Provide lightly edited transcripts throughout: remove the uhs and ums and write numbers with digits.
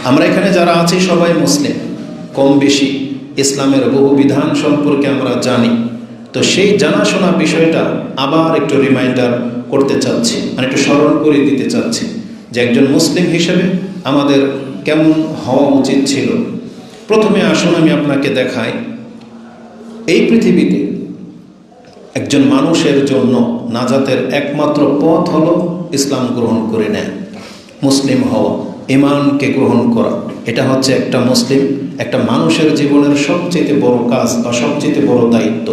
আমরা এখানে যারা আছি সবাই মুসলিম, কম বেশি ইসলামের বহু বিধান সম্পর্কে আমরা জানি। তো সেই জানাশোনা বিষয়টা আবার একটু রিমাইন্ডার করতে চাচ্ছি, মানে একটু স্মরণ করে দিতে চাচ্ছি যে একজন মুসলিম হিসেবে আমাদের কেমন হওয়া উচিত ছিল। প্রথমে আসুন আমি আপনাকে দেখাই, এই পৃথিবীতে একজন মানুষের জন্য নাজাতের একমাত্র পথ হলো ইসলাম গ্রহণ করে নেয়, মুসলিম হওয়া, ঈমানকে গ্রহণ করা। এটা হচ্ছে একটা মুসলিম, একটা মানুষের জীবনের সবচেয়ে বড় কাজ বা সবচেয়ে বড় দায়িত্ব।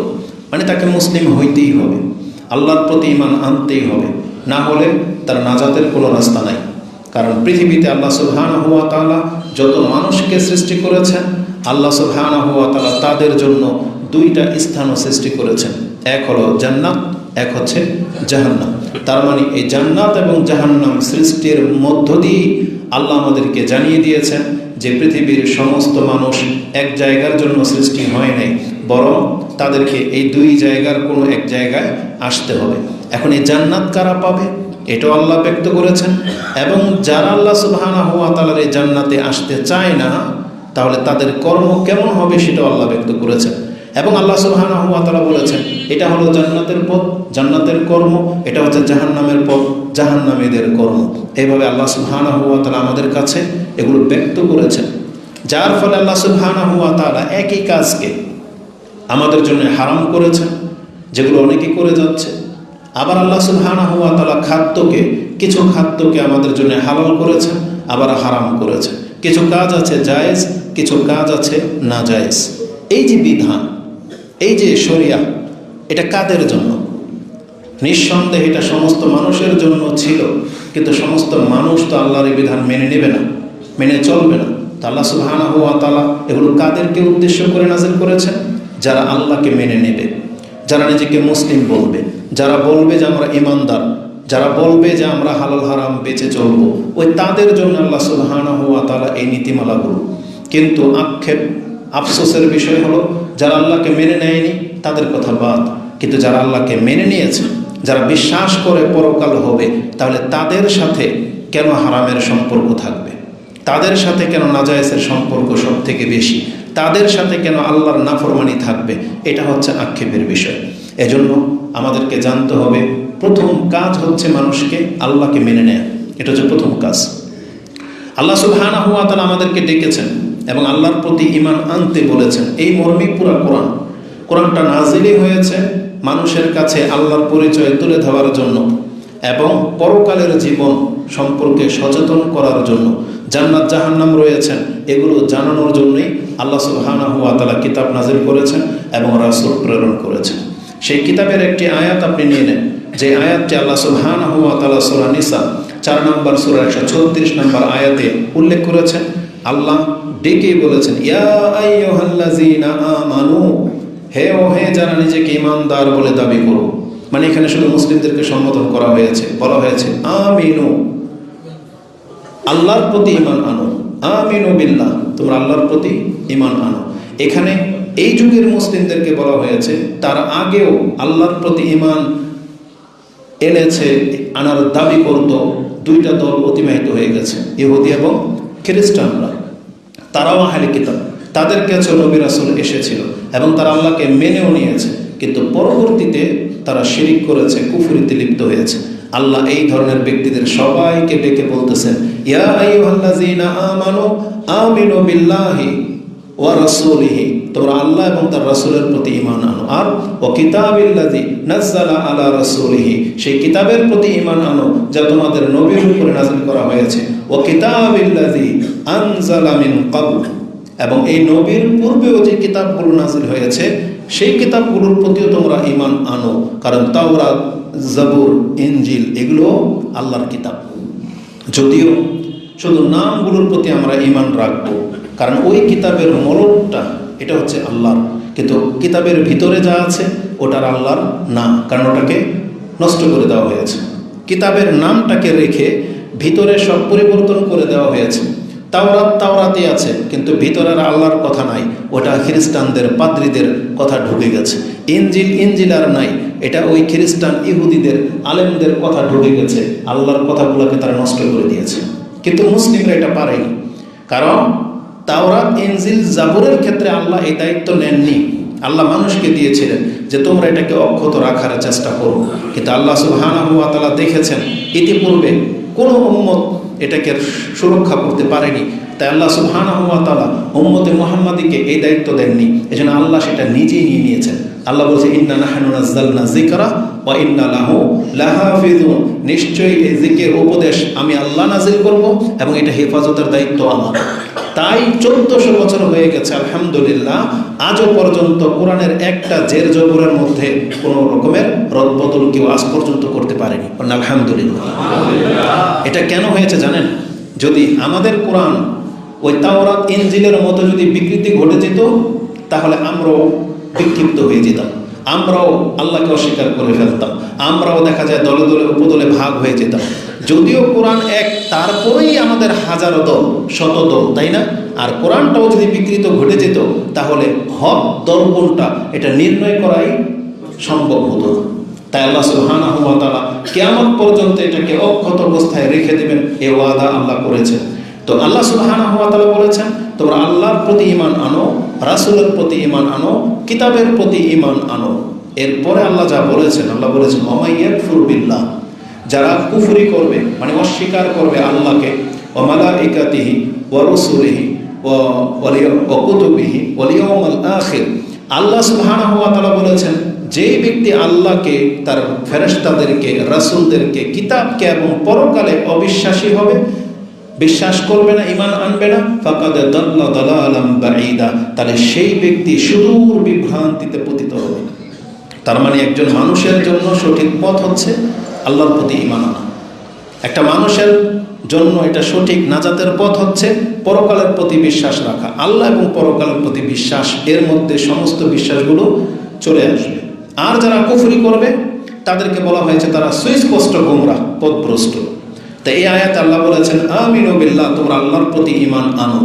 মানে তাকে মুসলিম হইতেই হবে, আল্লাহর প্রতি ঈমান আনতেই হবে, না হলে তার নাজাতের কোনো রাস্তা নাই। কারণ পৃথিবীতে আল্লাহ সুবহানাহু ওয়া তাআলা যত মানুষকে সৃষ্টি করেছেন, আল্লাহ সুবহানাহু ওয়া তাআলা তাদের জন্য দুইটা স্থানও সৃষ্টি করেছেন, এক হলো জান্নাত, এক হচ্ছে জাহান্নাম। তার মানে এই জান্নাত এবং জাহান্নাম সৃষ্টির মধ্য দিয়ে আল্লাহ আমাদেরকে জানিয়ে দিয়েছেন যে পৃথিবীর সমস্ত মানুষ এক জায়গার জন্য সৃষ্টি হয় নাই, বরং তাদেরকে এই দুই জায়গার কোনো এক জায়গায় আসতে হবে। এখন এই জান্নাত কারা পাবে এটাও আল্লাহ ব্যক্ত করেছেন, এবং যারা আল্লাহ সুবহানাহু ওয়া তাআলার এই জান্নাতে আসতে চায় না তাহলে তাদের কর্ম কেমন হবে সেটাও আল্লাহ ব্যক্ত করেছেন। এবং আল্লাহ সুবহানাহু ওয়া তাআলা বলেছেন এটা হলো জান্নাতের পথ, জান্নাতের কর্ম, এটা হচ্ছে জাহান্নামের পথ, জাহান্নামীদের কর্ম। এইভাবে আল্লাহ সুবহানাহু ওয়া তাআলা আমাদের কাছে এগুলো ব্যক্ত করেছেন, যার ফলে আল্লাহ সুবহানাহু ওয়া তাআলা একই কাজকে আমাদের জন্য হারাম করেছেন, যেগুলো অনেকেই করে যাচ্ছে। আবার আল্লাহ সুবহানাহু ওয়া তাআলা কিছু খাদ্যকে আমাদের জন্য হালাল করেছেন, আবার হারাম করেছেন। কিছু কাজ আছে জায়েজ, কিছু কাজ আছে না জায়েজ। এই যে বিধান, এই যে শরিয়া, এটা কাদের জন্য? নিঃসন্দেহে এটা সমস্ত মানুষের জন্য ছিল, কিন্তু সমস্ত মানুষ তো আল্লাহর এই বিধান মেনে নেবে না, মেনে চলবে না। তো আল্লাহ সুবহানাহু ওয়া তাআলা এগুলো কাদেরকে উদ্দেশ্য করে নাযিল করেছেন? যারা আল্লাহকে মেনে নেবে, যারা নিজেকে মুসলিম বলবে, যারা বলবে যে আমরা ঈমানদার, যারা বলবে যে আমরা হালাল হারাম বেঁচে চলবো, ওই তাদের জন্য আল্লাহ সুবহানাহু ওয়া তাআলা এই নীতিমালাগুলো। কিন্তু আফসোসের বিষয় হলো যারা আল্লাহকে মেনে নেয়নি তাদের কথা বাদ, কিন্তু যারা আল্লাহকে মেনে নিয়েছে, যারা বিশ্বাস করে পরকাল হবে, তাহলে তাদের সাথে কেন হারামের সম্পর্ক থাকবে? তাদের সাথে কেন নাজায়েজের সম্পর্ক সব থেকে বেশি? তাদের সাথে কেন আল্লাহর নাফরমানি থাকবে? এটা হচ্ছে আক্ষেপের বিষয়। এজন্য আমাদেরকে জানতে হবে, প্রথম কাজ হচ্ছে মানুষকে আল্লাহকে মেনে নেয়া। এটা হচ্ছে প্রথম কাজ। আল্লাহ সুবহানাহু ওয়া তাআলা আমাদেরকে ডেকেছেন এবং আল্লাহর প্রতি ঈমান আনতে বলেছেন। এই মর্মে পুরা কোরআনটা নাজিলই হয়েছে মানুষের কাছে আল্লাহর পরিচয় তুলে ধরার জন্য এবং পরকালের জীবন সম্পর্কে সচেতন করার জন্য। জান্নাত জাহান্নাম রয়েছেন, এগুলো জানানোর জন্যই আল্লাহ সুবহানাহু ওয়া তাআলা কিতাব নাজিল করেছেন এবং রাসূল প্রেরণ করেছেন। সেই কিতাবের একটি আয়াত আপনি নিয়ে নেন, যে আয়াতটি আল্লাহ সুবহানাহু ওয়া তাআলা সূরা নিসা 4 নম্বর সূরা 136 নম্বর আয়াতে উল্লেখ করেছেন। আল্লাহ ডেকেই বলেছেন, ইয়া আইয়ুহাল্লাযীনা আমানু, হে যারা নিজেকে ঈমানদার বলে দাবি করো। মানে এখানে শুধু মুসলিমদেরকে সম্বোধন করা হয়েছে, বলা হয়েছে আমিনু, আল্লাহর প্রতি ঈমান আনো। আমিনু বিল্লাহ, তোমরা আল্লাহর প্রতি ঈমান আনো। এখানে এই যুগের মুসলিমদেরকে বলা হয়েছে, তার আগেও আল্লাহর প্রতি ঈমান এনেছে, আনার দাবি করত দুইটা দল অতিবাহিত হয়ে গেছে, ইহুদি এবং খ্রিস্টানরা। তারাও আহলে কিতাব, তাদের কাছে নবী রাসূল এসেছিল এবং তারা আল্লাহকে মেনেও নিয়েছে, কিন্তু পরবর্তীতে তারা শিরিক করেছে, কুফরিতে লিপ্ত হয়েছে। আল্লাহ এই ধরনের ব্যক্তিদের সবাইকে ডেকে বলতেছেন, ইয়া আইয়ুহাল্লাযীনা আমানু আমিনু বিল্লাহি ওয়া রাসূলিহি, তোমরা আল্লাহ এবং তার রাসূলের প্রতি ঈমান আনো। আর ও কিতাবিল্লাযী নাযালা আলা রাসূলিহি, সেই কিতাবের প্রতি ঈমান আনো যা তোমাদের নবীর উপরে নাযিল করা হয়েছে। ও কিতাবিল্লাযী আনজালা মিন ক্বাবল, এবং এই নবীর পূর্বেও যে কিতাবগুলো নাযিল হয়েছে সেই কিতাবগুলোর প্রতিও তোমরা ঈমান আনো। কারণ তাওরাত, জাবুর, ইনজিল এগুলো আল্লাহর কিতাব। যদিও শুধু নামগুলোর প্রতি আমরা ঈমান রাখবো, কারণ ওই কিতাবের মূলটা এটা হচ্ছে আল্লাহর, কিন্তু কিতাবের ভিতরে যা আছে ওটার আল্লাহর না, কারণ ওটাকে নষ্ট করে দেওয়া হয়েছে। কিতাবের নামটাকে রেখে ভিতরে সব পরিবর্তন করে দেওয়া হয়েছে। তাওরাতে আছে, কিন্তু ভিতরের আল্লাহর কথা নাই, ওটা খ্রিস্টানদের পাদ্রীদের কথা ঢুকে গেছে। ইনজিল আর নাই, এটা ওই খ্রিস্টান ইহুদিদের আলেমদের কথা ঢুকে গেছে। আল্লাহর কথাগুলোকে তারা নষ্ট করে দিয়েছে, কিন্তু মুসলিমরা এটা পারেনি। কারণ তাওরাত, ইনজিল, জাবুরের ক্ষেত্রে আল্লাহ এই দায়িত্ব নেননি। আল্লাহ মানুষকে দিয়েছিলেন যে তোমরা এটাকে অক্ষত রাখার চেষ্টা করো, কিন্তু আল্লাহ সুবহানাহু ওয়া তাআলা দেখেছেন ইতিপূর্বে কোনো উম্মত এটাকে সুরক্ষা করতে পারেনি, তাই আল্লাহ সুবহানাহু ওয়া তাআলা উম্মতে মুহাম্মাদীকে এই দায়িত্ব দেননি। এজন্য আল্লাহ সেটা নিজেই নিয়ে নিয়েছেন। আল্লাহ বলছে ইন্না নাহনু নাযালনা যিকরা ওয়া ইন্না লাহু লাহাফিজুন, নিশ্চয়ই এই জিকির উপদেশ আমি আল্লাহ নাজিল করব এবং এটা হেফাজতের দায়িত্ব আমার। তাই 1400 বছর হয়ে গেছে আলহামদুলিল্লাহ, আজও পর্যন্ত কোরআনের একটা জের জবরের মধ্যে কোনো রকমের রদবদল কেউ আজ পর্যন্ত করতে পারেনি। আলহামদুলিল্লাহ। এটা কেন হয়েছে জানেন? যদি আমাদের কোরআন ওই তাওরাত ইনজিলের মতো যদি বিকৃতি ঘটে যেত, তাহলে আমরাও বিক্ষিপ্ত হয়ে যেতাম, আমরাও আল্লাহকে অস্বীকার করে ফেলতাম, আমরাও দেখা যায় দলে দলে উপদলে ভাগ হয়ে যেতাম। যদিও কোরআন এক, তারপরেই আমাদের হাজারো দল, শত দল, তাই না? আর কোরআনটাও যদি বিকৃত ঘটে যেত, তাহলে হক দল কোনটা এটা নির্ণয় করাই সম্ভব হতো না। তাই আল্লাহ সুবহানাহু ওয়া তাআলা কিয়ামত পর্যন্ত এটাকে অক্ষত অবস্থায় রেখে দেবেন, এ ওয়াদা আল্লাহ করেছেন। তো আল্লাহ সুবহানাহু ওয়া তাআলা বলেছেন তোমরা আল্লাহর প্রতি ঈমান আনো, রাসূলের প্রতি ঈমান আনো, কিতাবের প্রতি ঈমান আনো। এরপরে আল্লাহ যা বলেছেন, আল্লাহ বলেছেন ওয়া ইয়াকফুর বিল্লাহ, যারা কুফরি করবে মানে অস্বীকার করবে আল্লাহকে, ওয়া মালাইকাতিহি ওয়া রাসূলিহি ওয়া কুতুবিহি ওয়াল ইয়াউমিল আখির। আল্লাহ সুবহানাহু ওয়া তাআলা বলেছেন যেই ব্যক্তি আল্লাহকে, তার ফেরেশতাদেরকে, রাসূলদেরকে, কিতাবকে এবং পরকালে অবিশ্বাসী হবে, বিশ্বাস করবে না, ঈমান আনবে না, ফাকাদ দাল্লা দালালাম বাঈদা, তাহলে সেই ব্যক্তি সুদূর বিভ্রান্তিতে পতিত হবে। তার মানে একজন মানুষের জন্য সঠিক পথ হচ্ছে আল্লাহর প্রতি ঈমান আনা। একটা মানুষের জন্য এটা সঠিক নাজাতের পথ হচ্ছে পরকালের প্রতি বিশ্বাস রাখা। আল্লাহ এবং পরকালের প্রতি বিশ্বাস, এর মধ্যে সমস্ত বিশ্বাসগুলো চলে আসবে। আর যারা কুফরি করবে তাদেরকে বলা হয়েছে তারা সুস্পষ্ট গোমরাহ, পথভ্রষ্ট। তো এই আয়াতে আল্লাহ বলেছেন আমিনু বিল্লাহ, তোমরা আল্লাহর প্রতি ঈমান আনো।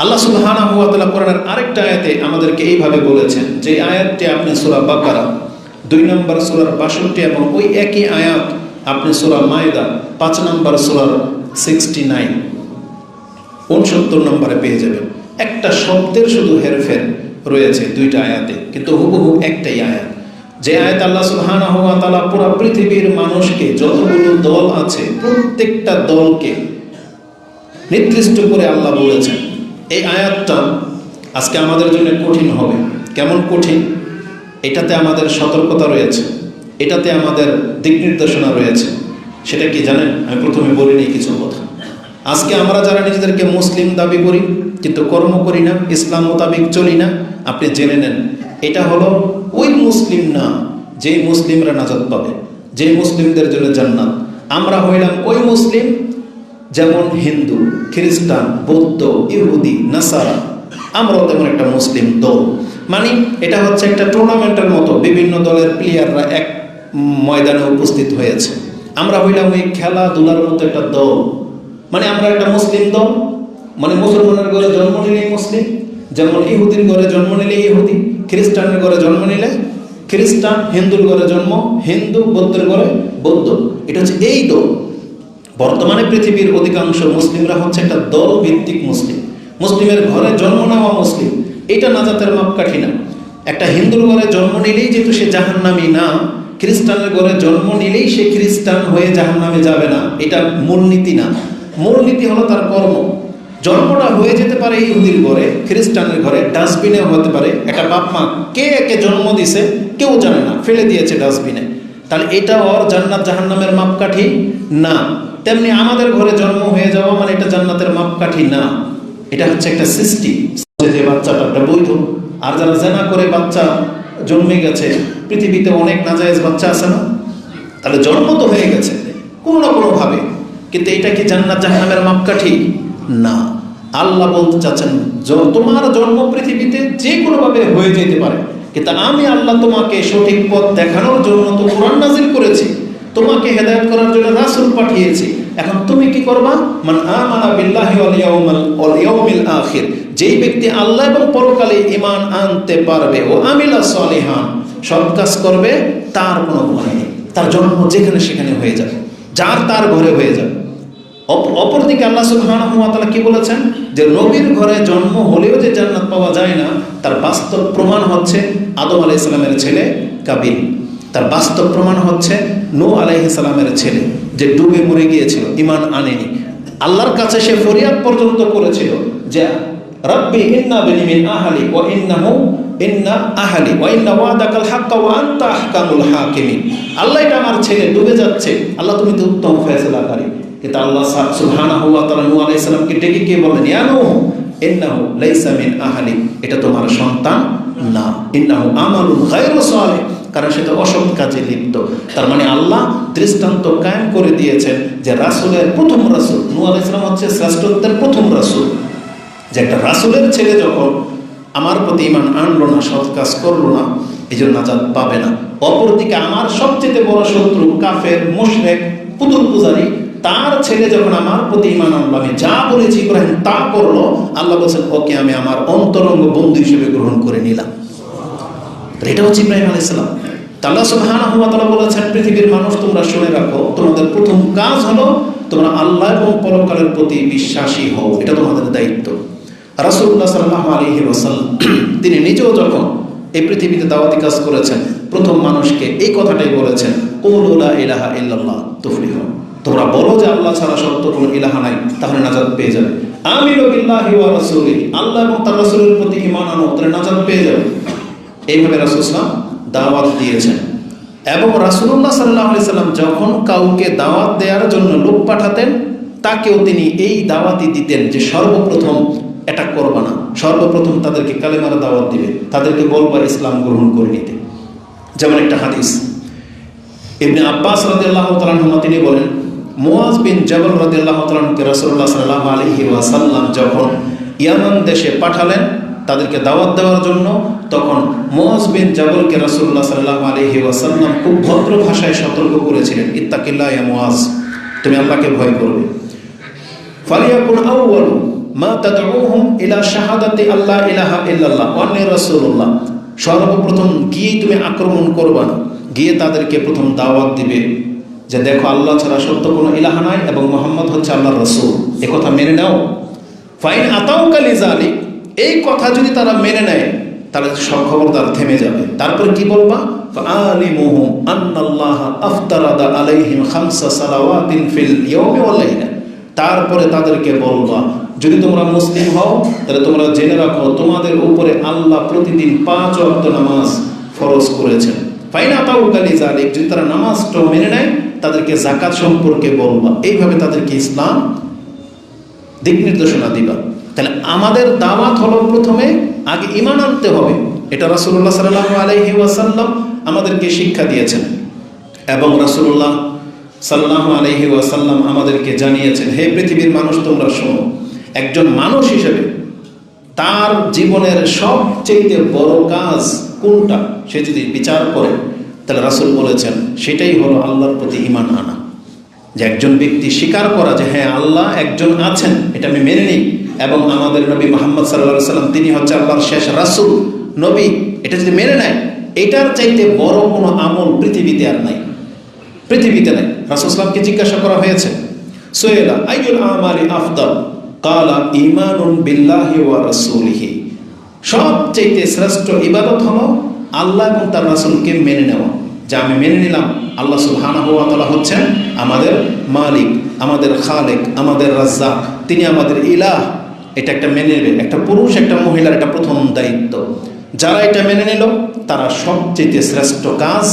আল্লাহ সুবহানাহু ওয়া তাআলা কোরআনের আরেকটা আয়াতে আমাদেরকে এইভাবে বলেছেন, যে আয়াতটি আপনি সূরা বাকারা 2 নম্বর সূরার 62 এবং ওই একই আয়াত আপনি সূরা মায়দা 5 নম্বর সূরার 69 69 নম্বরে পেয়ে যাবেন। একটা শব্দের শুধু হেরফের রয়েছে দুইটা আয়াতে, কিন্তু হুবহু একটাই আয়াত। যে আয়াত আল্লাহ সুবহানাহু ওয়া তাআলা পুরো পৃথিবীর মানুষকে, যতগুলো দল আছে প্রত্যেকটা দলকে নির্দিষ্ট করে আল্লাহ বলেছেন। এই আয়াতটা আজকে আমাদের জন্য কঠিন হবে। কেমন কঠিন? এটাতে আমাদের সতর্কতা রয়েছে, এটাতে আমাদের দিক নির্দেশনা রয়েছে। সেটা কি জানেন? আমি প্রথমে বলি নিই কিছু কথা। আজকে আমরা যারা নিজেদেরকে মুসলিম দাবি করি কিন্তু কর্ম করি না, ইসলাম মোতাবেক চলি না, আপনি জেনে নেন এটা হলো ওই মুসলিম না যেই মুসলিমরা নাজাত পাবে, যেই মুসলিমদের জন্য জান্নাত। আমরা হইলাম ওই মুসলিম যেমন হিন্দু, খ্রিস্টান, বৌদ্ধ, ইহুদি, নাসারা, আমরাও তেমন একটা মুসলিম দল। মানে এটা হচ্ছে একটা টুর্নামেন্টের মতো, বিভিন্ন দলের প্লেয়াররা এক ময়দানে উপস্থিত হয়েছে। আমরা হইলাম ওই খেলাধুলার মতো একটা দল। মানে আমরা একটা মুসলিম দল, মানে মুসলমানের ঘরে জন্ম নিলেই মুসলিম, যেমন ইহুদির ঘরে জন্ম নিলে ইহুদি, খ্রিস্টানের ঘরে জন্ম নিলে খ্রিস্টান, হিন্দুর ঘরে জন্ম হিন্দু, বৌদ্ধের ঘরে বৌদ্ধ। এটা হচ্ছে এই দল। বর্তমানে পৃথিবীর অধিকাংশ মুসলিমরা হচ্ছে একটা দল ভিত্তিক মুসলিম, মুসলিমের ঘরে জন্ম নেওয়া মুসলিম। এটা নাজাতের মাপকাঠি না। একটা হিন্দুর ঘরে জন্ম নিলেই যেহেতু সে জাহান্নামী না, খ্রিস্টানের ঘরে জন্ম নিলেই সে খ্রিস্টান হয়ে জাহান্নামে যাবে না, এটা মূলনীতি না। মূলনীতি হলো তার কর্ম। জন্মটা হয়ে যেতে পারে ইহুদির ঘরে, খ্রিস্টানের ঘরে, ডাস্টবিনে হতে পারে। একটা বাপ মা কে একে জন্ম দিছে কেউ জানে না, ফেলে দিয়েছে ডাস্টবিনে, তাহলে এটা ওর জান্নাত জাহান্নামের মাপকাঠি না। তেমনি আমাদের ঘরে জন্ম হয়ে যাওয়া মানে এটা জান্নাতের মাপকাঠি না। এটা হচ্ছে একটা সৃষ্টি, যে বাচ্চাটা একটা বৈধ। আর যারা জেনা করে বাচ্চা জন্মে গেছে, পৃথিবীতে অনেক নাজায়েজ বাচ্চা আছে না? তাহলে জন্ম তো হয়ে গেছে কোনো না কোনোভাবে, কিন্তু এটা কি জান্নাত জাহান্নামের মাপকাঠি না। আল্লাহ বলতে চাচ্ছেন তোমার জন্ম পৃথিবীতে যে কোনোভাবে হয়ে যেতে পারে, কিন্তু আমি আল্লাহ তোমাকে সঠিক পথ দেখানোর জন্য তো কোরআন নাজিল করেছি, তোমাকে হেদায়েত করার জন্য রাসূল পাঠিয়েছি। এখন তুমি কি করবা? মান আমানা বিল্লাহি ওয়াল ইয়াউমিল আখির, যেই ব্যক্তি আল্লাহ এবং পরকালে ঈমান আনতে পারবে, ও আমিলা সলিহান, সৎ কাজ করবে, তার কোনো ভয় নেই। তার জন্ম যেখানে সেখানে হয়ে যাবে, যার তার ঘরে হয়ে যাবে। অপরদিকে আল্লাহ সুবহানাহু ওয়া তাআলা কি বলেছেন যে নবীর ঘরে জন্ম হলেও যে জান্নাত পাওয়া যায় না, তার বাস্তব প্রমাণ হচ্ছে আদম আলাইহিস সালামের ছেলে কাবিল। তার বাস্তব প্রমাণ হচ্ছে নূহ আলাইহিস সালামের ছেলে যে ডুবে মরে গিয়েছিল, ঈমান আনেনি। আল্লাহর কাছে সে ফরিয়াদ পর্যন্ত করেছিল যে রাব্বি ইন্না বিনি মিন আহলি ওয়া ইন্না আহলি ওয়া ইন্না ওয়াদাকাল হক ওয়া আনতা আহকামুল হাকিমিন। আল্লাহ, এটা আমার ছেলে ডুবে যাচ্ছে, আল্লাহ তুমি তো উত্তম ফয়সালাকারী। কিন্তু আল্লাহ সুবহানাহু ওয়া তাআলা নূহ আলাইহিস সালামকে ডেকে কে বললেন, ইয়া নূহ ইন্নাহু লাইসা মিন আহলি, এটা তোমার সন্তান না, ইন্নাহু আমালুন গায়রু সালিহ, কারণ সেটা অসৎ কাজে লিপ্ত। তার মানে আল্লাহ দৃষ্টান্ত কায়েম করে দিয়েছেন যে রাসূলের প্রথম রাসূল নূহ আলাইহিস সালাম হচ্ছে শ্রেষ্ঠত্বের প্রথম রাসূল, যে একটা রাসূলের ছেলে যখন আমার প্রতি ঈমান আনলো না, সৎ কাজ করলো না, এই জন্য নাজাত পাবে না। অপরদিকে আমার সবচেয়ে বড় শত্রু কাফের, মুশরিক, পুতুল পূজারী, তার ছেলে যখন আমার প্রতি ঈমান আনলো, আমি যা বলেছি ইব্রাহিম তা করলো, আল্লাহ বলছেন ওকে আমি আমার অন্তরঙ্গ বন্ধু হিসেবে গ্রহণ করে নিলাম। এটা হচ্ছে ইব্রাহিম আলাইহিস সালাম। আল্লাহ সুবহানাহু ওয়া তাআলা বলেছেন, পৃথিবীর মানুষ তোমরা শুনে রাখো, তোমাদের প্রথম কাজ হলো তোমরা আল্লাহ এবং পরকালের প্রতি বিশ্বাসী হও, এটা তোমাদের দায়িত্ব। রাসূলুল্লাহ সাল্লাল্লাহু আলাইহি ওয়াসাল্লাম তিনি নিজেও যখন এই পৃথিবীতে দাওয়াতি কাজ করেছেন, প্রথম মানুষকে এই কথাটাই বলেছেন, কুলু লা ইলাহা ইল্লাল্লাহ তুফলিহুন, তোমরা বলো যে আল্লাহ ছাড়া সত্য কোনো ইলাহা নাই, তাহলে নাজাত পেয়ে যাবে। আমিনু বিল্লাহি ওয়া রাসূলিহি, আল্লাহ এবং তার রাসূলের প্রতি ঈমান আনো, তাহলে নাজাত পেয়ে যাবে। এইভাবে রাসূল সাল্লাল্লাহু আলাইহি ওয়াসাল্লাম দাওয়াত দিয়েছেন। এবং রাসূলুল্লাহ সাল্লাল্লাহু আলাইহি ওয়াসাল্লাম যখন কাউকে দাওয়াত দেওয়ার জন্য লোক পাঠাতেন, তাকেও তিনি এই দাওয়াতই দিতেন যে সর্বপ্রথম এটা করবা না, সর্বপ্রথম তাদেরকে কালেমার দাওয়াত দিবে, তাদেরকে বলবা ইসলাম গ্রহণ করে নিতে। যেমন একটা হাদিস ইবনে আব্বাস রাদিয়াল্লাহু তাআলা আনহু তিনি বলেন, মুআজ বিন জাবাল রাদিয়াল্লাহু তাআলা আনহুকে রাসূলুল্লাহ সাল্লাল্লাহু আলাইহি ওয়াসাল্লাম যখন ইয়ামান দেশে পাঠালেন তাদেরকে দাওয়াত দেওয়ার জন্য, তখন মুআজ বিন জাবালকে রাসূলুল্লাহ সাল্লাল্লাহু আলাইহি ওয়াসাল্লাম খুব ভদ্র ভাষায় সতর্ক করেছিলেন, ইত্তাকিল্লাহ ইয়া মুআজ, তুমি আল্লাহকে ভয় করবে। ফালিয়াকুন আউয়ালু মা তাদউহুম ইলা শাহাদাতি আল্লা ইলাহা ইল্লাল্লাহ ওয়া আন্নী রাসূলুল্লাহ, সর্বপ্রথম গিয়ে তুমি আক্রমণ করবা না, গিয়ে তাদেরকে প্রথম দাওয়াত দিবে যে দেখো আল্লাহ ছাড়া সত্য কোনো ইলাহা নাই এবং মুহাম্মদ হচ্ছে আল্লাহর রাসূল, এই কথা মেনে নাও। ফাইন আতাউকা লিযালিক, এই কথা যদি তারা মেনে নেয় তাহলে সব খবরদার থেমে যাবে। তারপর কি বলবা, ফাআলিমুহুম আন্নাল্লাহা আফতারাদা আলাইহিম খামসা সালাওয়াতিন ফিল ইয়াওমি ওয়াল লাইলা, তারপরে তাদেরকে বলবা যদি তোমরা মুসলিম হও তাহলে তোমরা জেনে রাখো তোমাদের উপরে আল্লাহ প্রতিদিন 5 ওয়াক্ত নামাজ ফরজ করেছেন। ফাইন আতাউকা লিযালিক, যদি তারা নামাজটা মেনে নেয় তাদেরকে যাকাত সম্পর্কে বলবা, এইভাবে তাদেরকে ইসলাম দিক নির্দেশনা দিবা। তাহলে আমাদের দাওয়াত হলো প্রথমে আগে ঈমান আনতে হবে, এটা রাসূলুল্লাহ সাল্লাল্লাহু আলাইহি ওয়াসাল্লাম আমাদেরকে শিক্ষা দিয়েছেন। এবং রাসূলুল্লাহ সাল্লাল্লাহু আলাইহি ওয়াসাল্লাম আমাদেরকে জানিয়েছেন, হে পৃথিবীর মানুষ তোমরা শোনো, একজন মানুষ হিসেবে তার জীবনের সবচেয়ে বড় কাজ কোনটা সে যদি বিচার করে, তাহলে রাসূল বলেছেন সেটাই হলো আল্লাহর প্রতি ঈমান আনা। যে একজন ব্যক্তি স্বীকার করা যে হ্যাঁ আল্লাহ একজন আছেন, এটা আমি মেনে নিই, এবং আমাদের নবী মুহাম্মদ সাল্লাল্লাহু আলাইহি সাল্লাম তিনি হচ্ছে আল্লাহর শেষ রাসূল নবী, এটা যদি মেনে নেয়, এটার চাইতে বড় কোনো আমল পৃথিবীতে আর নাই, পৃথিবীতে নাই। রাসূল সাল্লাল্লাহু আলাইহি জিজ্ঞাসা করা হয়েছে, সুয়েলা আইয়ুল আমালি আফদাল, ক্বালা ঈমানুন বিল্লাহি ওয়া রাসূলিহি, সবচেয়ে শ্রেষ্ঠ ইবাদত হলো আল্লাহ এবং তার রাসূলকে মেনে নেওয়া, যা আমি মেনে নিলাম আল্লাহ সুবহানাহু ওয়া তাআলা হচ্ছেন আমাদের মালিক, আমাদের খালেক, আমাদের রাজ্জাক, তিনি আমাদের ইলাহ। এটা একটা মেনে নেবে, একটা পুরুষ একটা মহিলার এটা প্রথম দায়িত্ব। যারা এটা মেনে নিল তারা সবচেয়ে শ্রেষ্ঠ কাজ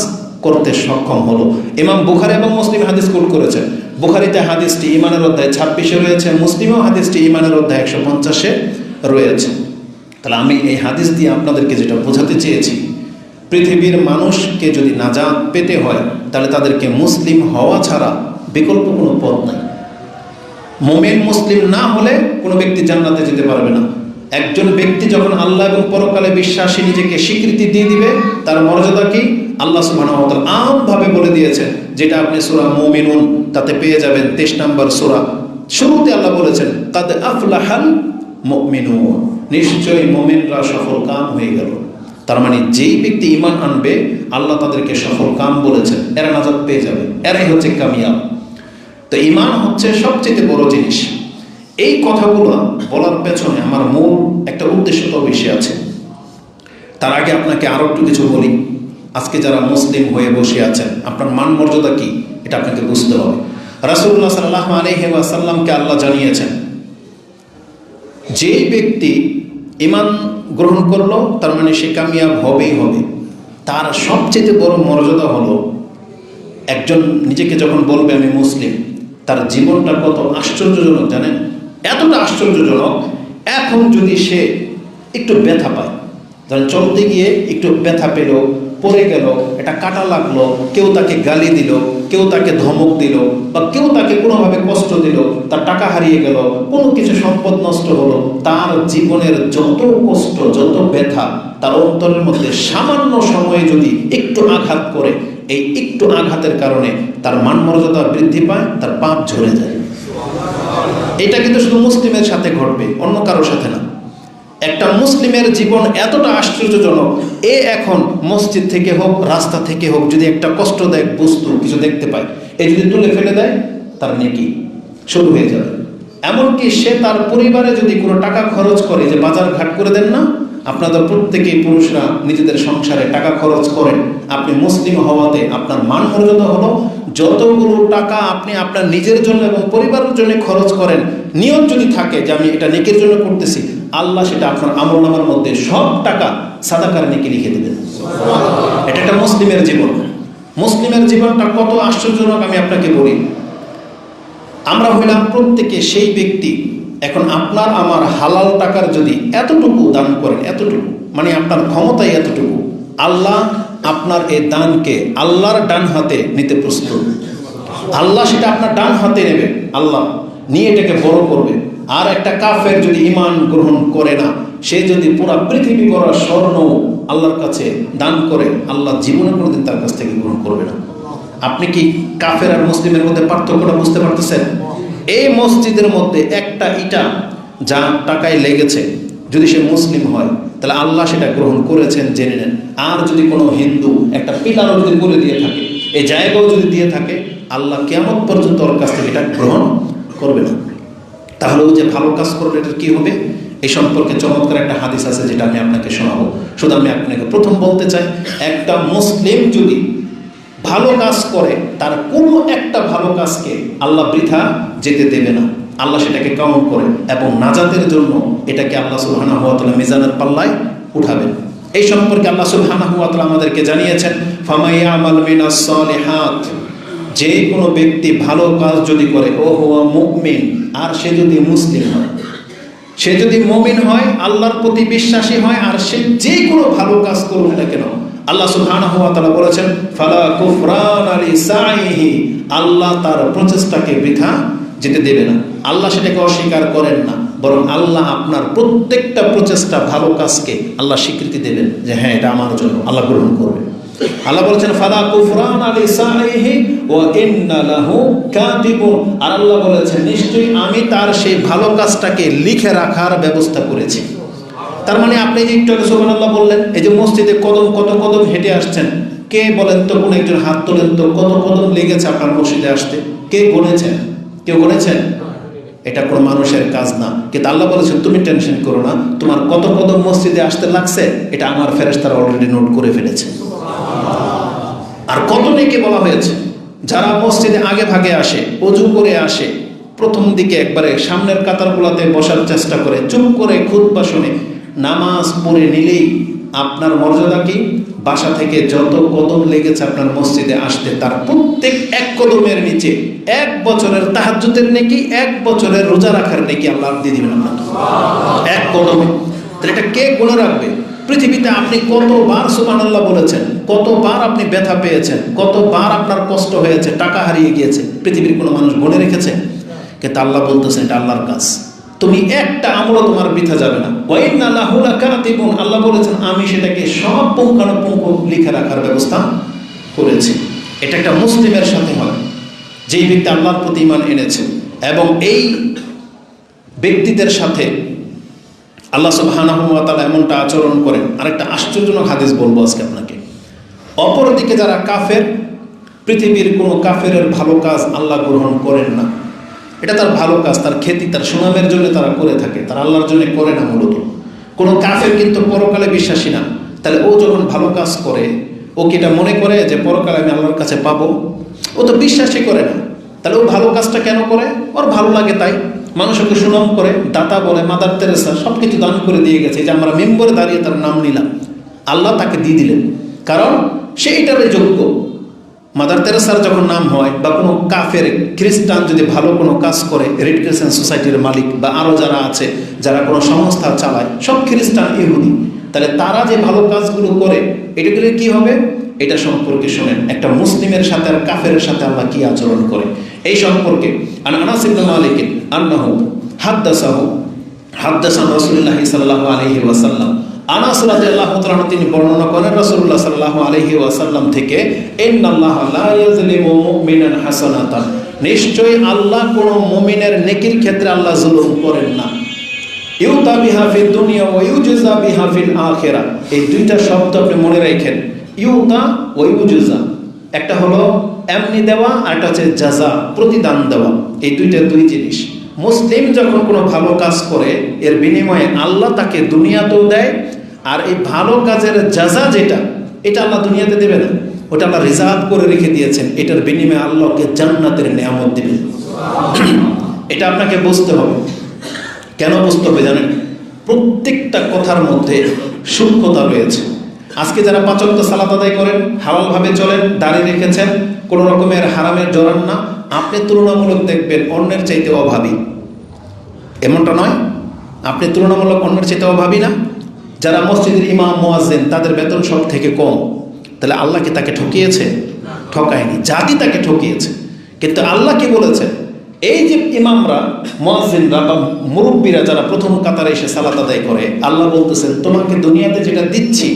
করতে সক্ষম হলো। ইমাম বুখারী এবং মুসলিম হাদিস কোট করেছেন। বুখারীতে হাদিসটি ঈমানের অধ্যায় 26-এ রয়েছে, মুসলিমেও হাদিসটি ঈমানের অধ্যায় 150-এ রয়েছে। তাহলে আমি এই হাদিস দিয়ে আপনাদেরকে যেটা বোঝাতে চেয়েছি, পৃথিবীর মানুষকে যদি নাজাত পেতে হয় তাহলে তাদেরকে মুসলিম হওয়া ছাড়া বিকল্প কোনো পথ নাই। মুমিন মুসলিম না হলে কোনো ব্যক্তি জান্নাতে যেতে পারবে না। একজন ব্যক্তি যখন আল্লাহ এবং পরকালে বিশ্বাসী নিজেকে স্বীকৃতি দিয়ে দিবে, তার মর্যাদা কি আল্লাহ সুবহানাহু ওয়া তাআলা আমভাবে বলে দিয়েছেন, যেটা আপনি সূরা মুমিনুন তাতে পেয়ে যাবেন 23 নম্বর সূরা। শুরুতে আল্লাহ বলেছেন কাদ আফলাহাল মুমিনুন, নিশ্চয়ই মুমিনরা সফল কাম হয়ে গেল। তার মানে যেই ব্যক্তি ঈমান আনবে আল্লাহ তাদেরকে সফল কাম বলেছেন, এরা নাজাত পেয়ে যাবে, এরাই হচ্ছে কামিয়াব। তো ঈমান হচ্ছে সবচেয়ে বড় জিনিস। এই কথাগুলো বলার পেছনে আমার মূল একটা উদ্দেশ্য তো বেশি আছে। তার আগে আপনাকে আরো একটু কিছু বলি। আজকে যারা মুসলিম হয়ে বসে আছেন, আপনার মান মর্যাদা কি এটা আপনাকে বুঝতে হবে। রাসূলুল্লাহ সাল্লাল্লাহু আলাইহি ওয়াসাল্লামকে আল্লাহ জানিয়েছেন, যে ব্যক্তি ঈমান গ্রহণ করলো তার মানে সে কামিয়াব হবেই হবে। তার সবচেয়ে বড় মর্যাদা হলো একজন নিজেকে যখন বলবে আমি মুসলিম, তার জীবনটা কত আশ্চর্যজনক জানেন? এতটা আশ্চর্যজনক, এখন যদি সে একটু ব্যথা পায়, ধরেন চলতে গিয়ে একটু ব্যথা পেল, পড়ে গেল, এটা কাটা লাগলো, কেউ তাকে গালি দিল, কেউ তাকে ধমক দিল, বা কেউ তাকে কোনোভাবে কষ্ট দিল, তার টাকা হারিয়ে গেল, কোনো কিছু সম্পদ নষ্ট হলো, তার জীবনের যত কষ্ট, যত ব্যথা তার অন্তরের মধ্যে সামান্য সময়ে যদি একটু আঘাত করে, এই একটু আঘাতের কারণে তার মান মর্যাদা বৃদ্ধি পায়, তার পাপ ঝরে যায়। এটা কিন্তু শুধু মুসলিমের সাথে ঘটবে, অন্য কারোর সাথে না। একটা মুসলিমের জীবন এতটা আশ্চর্যজনক, এ এখন মসজিদ থেকে হোক, রাস্তা থেকে হোক, যদি একটা কষ্টদায়ক বস্তু কিছু দেখতে পায়, এ যদি তুলে ফেলে দেয়, তার নেকি শুরু হয়ে যাবে। এমনকি সে তার পরিবারে যদি কোনো টাকা খরচ করে, যে বাজার ঘাট করে দেন না, আপনাদের প্রত্যেকেই পুরুষরা নিজেদের সংসারে টাকা খরচ করেন, আপনি মুসলিম হওয়াতে আপনার মান মর্যাদা হলো যতগুলো টাকা আপনি আপনার নিজের জন্য এবং পরিবারের জন্য খরচ করেন, নিয়ত যদি থাকে যে আমি এটা নেকির জন্য করতেছি, আল্লাহ সেটা আপনার আমলনামার মধ্যে সব টাকা সাদাকার নেকি লিখে দেবেন। এটা একটা মুসলিমের জীবন। মুসলিমের জীবনটা কত আশ্চর্যজনক আমি আপনাকে বলি। আমরা হইলাম প্রত্যেকে সেই ব্যক্তি, এখন আপনার আমার হালাল টাকার যদি এতটুকু দান করেন, এতটুকু মানে আপনার ক্ষমতায় এতটুকু, আল্লাহ আপনার এই দানকে আল্লাহর ডান হাতে নিতে প্রস্তুত। আল্লাহ সেটা আপনার ডান হাতে নেবে, আল্লাহ নিয়ে এটাকে বড় করবে। আর একটা কাফের যদি ঈমান গ্রহণ করে না, সে যদি পুরো পৃথিবী ভরা স্বর্ণ আল্লাহর কাছে দান করে, আল্লাহ জীবনে কোনোদিন তার কাছ থেকে গ্রহণ করবে না। আপনি কি কাফের আর মুসলিমের মধ্যে পার্থক্যটা বুঝতে পারতেছেন? এই মসজিদের মধ্যে একটা ইটা যা টাকায় লেগেছে, যদি সে মুসলিম হয় তাহলে আল্লাহ সেটা গ্রহণ করেছেন জেনে নেন। আর যদি কোনো হিন্দু একটা পিলারও যদি করে দিয়ে থাকে, এই জায়গাও যদি দিয়ে থাকে, আল্লাহ কিয়ামত পর্যন্ত ওর কাছ থেকে এটা গ্রহণ করবে না। তাহলে ও যে ভালো কাজ করবে, এটা কি হবে? এই সম্পর্কে চমৎকার একটা হাদিস আছে, যেটা আমি আপনাকে শোনাবো। শুধু আমি আপনাকে প্রথম বলতে চাই, একটা মুসলিম যদি ভালো কাজ করে, তার কোনো একটা ভালো কাজকে আল্লাহ বৃথা যেতে দেবে না। আল্লাহ সেটাকে কাউন্ট করে এবং নাজাতের জন্য এটাকে আল্লাহ সুবহানাহু ওয়া তাআলা মিজানের পাল্লায় উঠাবেন। এই সম্পর্কে আল্লাহ সুবহানাহু ওয়া তাআলা আমাদেরকে জানিয়েছেন, ফামাইয়ামাল মিনাস সালিহাত, যে কোনো ব্যক্তি ভালো কাজ যদি করে, ও হুয়া মুমিন, আর সে যদি মুসলিম হয়, সে যদি মুমিন হয়, আল্লাহর প্রতি বিশ্বাসী হয়, আর সে যে কোনো ভালো কাজ করুক না কেন, আল্লাহ সুবহানাহু ওয়া তাআলা বলেছেন ফালা কুফরানা লিসাইহি, আল্লাহ তার প্রচেষ্টাকে বৃথা যেতে দেবে না। আল্লাহ সেটাকে অস্বীকার করেন না, বরং আল্লাহ আপনার প্রত্যেকটা প্রচেষ্টা, ভালো কাজকে আল্লাহ স্বীকৃতি দেবেন যে হ্যাঁ এটা আমার জন্য, আল্লাহ গ্রহণ করবে। আল্লাহ বলেছেন ফালা কুফরানা লিসাইহি ওয়া ইন্না লাহু কাতিবুন, আর আল্লাহ বলেছেন নিশ্চয়ই আমি তার সেই ভালো কাজটাকে লিখে রাখার ব্যবস্থা করেছি। তার মানে আপনি যে একটু সুবহানাল্লাহ বললেন, এই যে মসজিদে কত কদম হেঁটে আসছেন, কে বলেন তো, কোন একজন হাত তোলেন তো, কত কদম লেগেছে আপনার মসজিদে আসতে? কে গুনেছেন? কেউ গুনেছেন? এটা কোনো মানুষের কাজ না। কিন্তু আল্লাহ বলেছেন তুমি টেনশন করো না, তোমার কত কদম মসজিদে আসতে লাগছে এটা আমার ফেরেশতারা অলরেডি নোট করে ফেলেছে। আর কত নেকি বলা হয়েছে, যারা মসজিদে আগে ভাগে আসে, ওযু করে আসে, প্রথম দিকে একবারে সামনের কাতারগুলোতে বসার চেষ্টা করে, চুপ করে খুতবা শুনে নামাজ পড়ে নিলেই আপনার মর্যাদা কি? বাসা থেকে যত কদম লেগেছে আপনার মসজিদে আসতে, তার প্রত্যেক এক কদমের নিচে 1 বছরের তাহাজ্জুদের নেকি, 1 বছরের রোজা রাখার নেকি আল্লাহ দিয়ে দিবেন আপনাকে 1 কদমে। তাহলে এটা কে গুণে রাখবে? পৃথিবীতে আপনি কতবার সুবহানাল্লাহ বলেছেন, কতবার আপনি ব্যথা পেয়েছেন, কতবার আপনার কষ্ট হয়েছে, টাকা হারিয়ে গিয়েছে, পৃথিবীর কোনো মানুষ গুণে রেখেছে? কিন্তু আল্লাহ বলতেছেন এটা আল্লাহর কাজ, তুমি একটা আমলও তোমার বৃথা যাবে না। ওয়া ইন্না লাহু লাকাতিবুন, আল্লাহ বলেছেন আমি সেটাকে সব পুঙ্খানুপুঙ্খ লিখে রাখার ব্যবস্থা করেছি। এটা একটা মুসলিমের সাথে হয়, যেই ব্যক্তি আল্লাহর প্রতি ঈমান এনেছে। এবং এই ব্যক্তিদের সাথে আল্লাহ সুবহানাহু ওয়া তাআলা এমনটা আচরণ করেন। আরেকটা আশ্চর্যজনক হাদিস বলবো আজকে আপনাকে। অপরদিকে যারা কাফের, পৃথিবীর কোনো কাফেরের ভালো কাজ আল্লাহ গ্রহণ করেন না। এটা তার ভালো কাজ, তার খ্যাতি, তার সুনামের জন্য তারা করে থাকে, তারা আল্লাহর জন্য করে না। মূলত কোনো কাফের কিন্তু পরকালে বিশ্বাসী না। তাহলে ও যখন ভালো কাজ করে, ও কি এটা মনে করে যে পরকালে আমি আল্লাহর কাছে পাবো? ও তো বিশ্বাসই করে না। তাহলে ও ভালো কাজটা কেন করে? ওর ভালো লাগে তাই। মানুষকে সুনাম করে, দাতা বলে, মাদার তেরেসা সব কিছু দান করে দিয়ে গেছে, যে আমরা মেম্বরে দাঁড়িয়ে তার নাম নিলাম, আল্লাহ তাকে দিয়ে দিলেন, কারণ সে এটারে যোগ্য। মাদার তেরেসার যখন নাম হয়, বা কোনো কাফের খ্রিস্টান যদি ভালো কোনো কাজ করে, রেড ক্রিসেন্ট সোসাইটির মালিক বা আরও যারা আছে, যারা কোনো সংস্থা চালায়, সব খ্রিস্টান ইহুদি, তাহলে তারা যে ভালো কাজগুলো করে, এটাগুলো কি হবে? এটা সম্পর্কে শোনেন, একটা মুসলিমের সাথে আর কাফেরের সাথে আল্লাহ কি আচরণ করে এই সম্পর্কে। আনাস ইবনে মালিক আন্নাহু হাদাসান রাসূলুল্লাহ সাল্লাল্লাহু আলাইহি ওয়াসাল্লাম, আনাস রাদিয়াল্লাহু তাআলা তিনি বর্ণনা করেন রাসূলুল্লাহ সাল্লাল্লাহু আলাইহি ওয়াসাল্লাম থেকে, ইন্নাল্লাহা লা ইয়াজলিমু মুমিনান হাসানাতান, নিশ্চয়ই আল্লাহ কোনো মুমিনের নেকির ক্ষেত্রে আল্লাহ জুলুম করেন না। ইউতা বিহা ফিদ দুনিয়া ওয়া ইউজজা বিহা ফিল আখিরা, এই দুইটা শব্দ আপনি মনে রাখেন, ইউতা ওয়া ইউজজা, একটা হলো এমনি দেওয়া, আর একটা হচ্ছে জাযা, প্রতিদান দেওয়া। এই দুই জিনিস। মুসলিম যখন কোনো ভালো কাজ করে, এর বিনিময়ে আল্লাহ তাকে দুনিয়াতেও দেয়, আর এই ভালো কাজের জাযা যেটা, এটা আল্লাহ দুনিয়াতে দেবে না, ওটা আল্লাহ রিজার্ভ করে রেখে দিয়েছেন, এটার বিনিময়ে আল্লাহকে জান্নাতের নেয়ামত দিবেন। এটা আপনাকে বুঝতে হবে। কেন বুঝতে হবে জানেন? প্রত্যেকটা কথার মধ্যে সূক্ষ্মতা রয়েছে। আজকে যারা 5 ওয়াক্ত সালাত আদায় করেন, হালালভাবে চলেন, দাড়ি রেখেছেন, কোনো রকমের হারামের জড়ান না, আপনি তুলনামূলক দেখবেন অন্যের চাইতে অভাবী। এমনটা নয়? আপনি তুলনামূলক অন্যের চাইতে অভাবী না? যারা মসজিদের ইমাম মুয়াজ্জিন, তাদের বেতন সব থেকে কম, তাহলে আল্লাহ কি তাকে ঠকিয়েছে? ঠকায়নি, জাতি তাকে ঠকিয়েছে। কিন্তু আল্লাহ কি বলেছেন? এই যে ইমামরা, মুয়াজ্জিনরা বা মুরব্বীরা যারা প্রথম কাতারে এসে সালাত আদায় করে, আল্লাহ বলতেছেন তোমাকে দুনিয়াতে যেটা দিচ্ছি,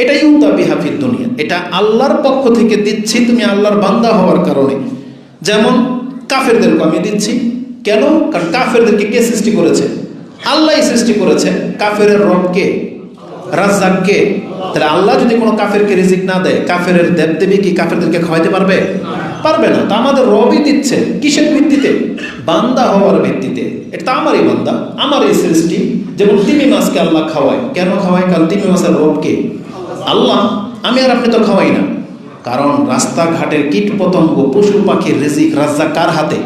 এটা ইউতা বিহা ফিদ দুনিয়া, এটা আল্লাহর পক্ষ থেকে দিচ্ছি, তুমি আল্লাহর বান্দা হওয়ার কারণে। যেমন কাফেরদেরকে আমি দিচ্ছি, কেন? কারণ কাফেরদেরকে কে সৃষ্টি করেছে? আল্লাহই সৃষ্টি করেছে। কাফেরের রব কে? রাজ্জাক কে? তাহলে আল্লাহ যদি কোনো কাফেরকে রিজিক না দেয়, কাফের দেবদেবী কি কাফেরদেরকে খাওয়াইতে পারবে? পারবে না। তা আমাদের রবই দিচ্ছে, কিসের ভিত্তিতে? বান্দা হওয়ার ভিত্তিতে। এটা আমারই বান্দা, আমার এই সৃষ্টি। যেমন তিমি মাছকে আল্লাহ খাওয়ায়, কেন খাওয়ায়? কারণ তিমি মাছের রব কে? আল্লাহ। আমি আর আপনি তো খাওয়াই না, কারণ রাস্তাঘাটের কীট পতঙ্গ, পশু পাখির রিজিক রাজ্জাক কার হাতে?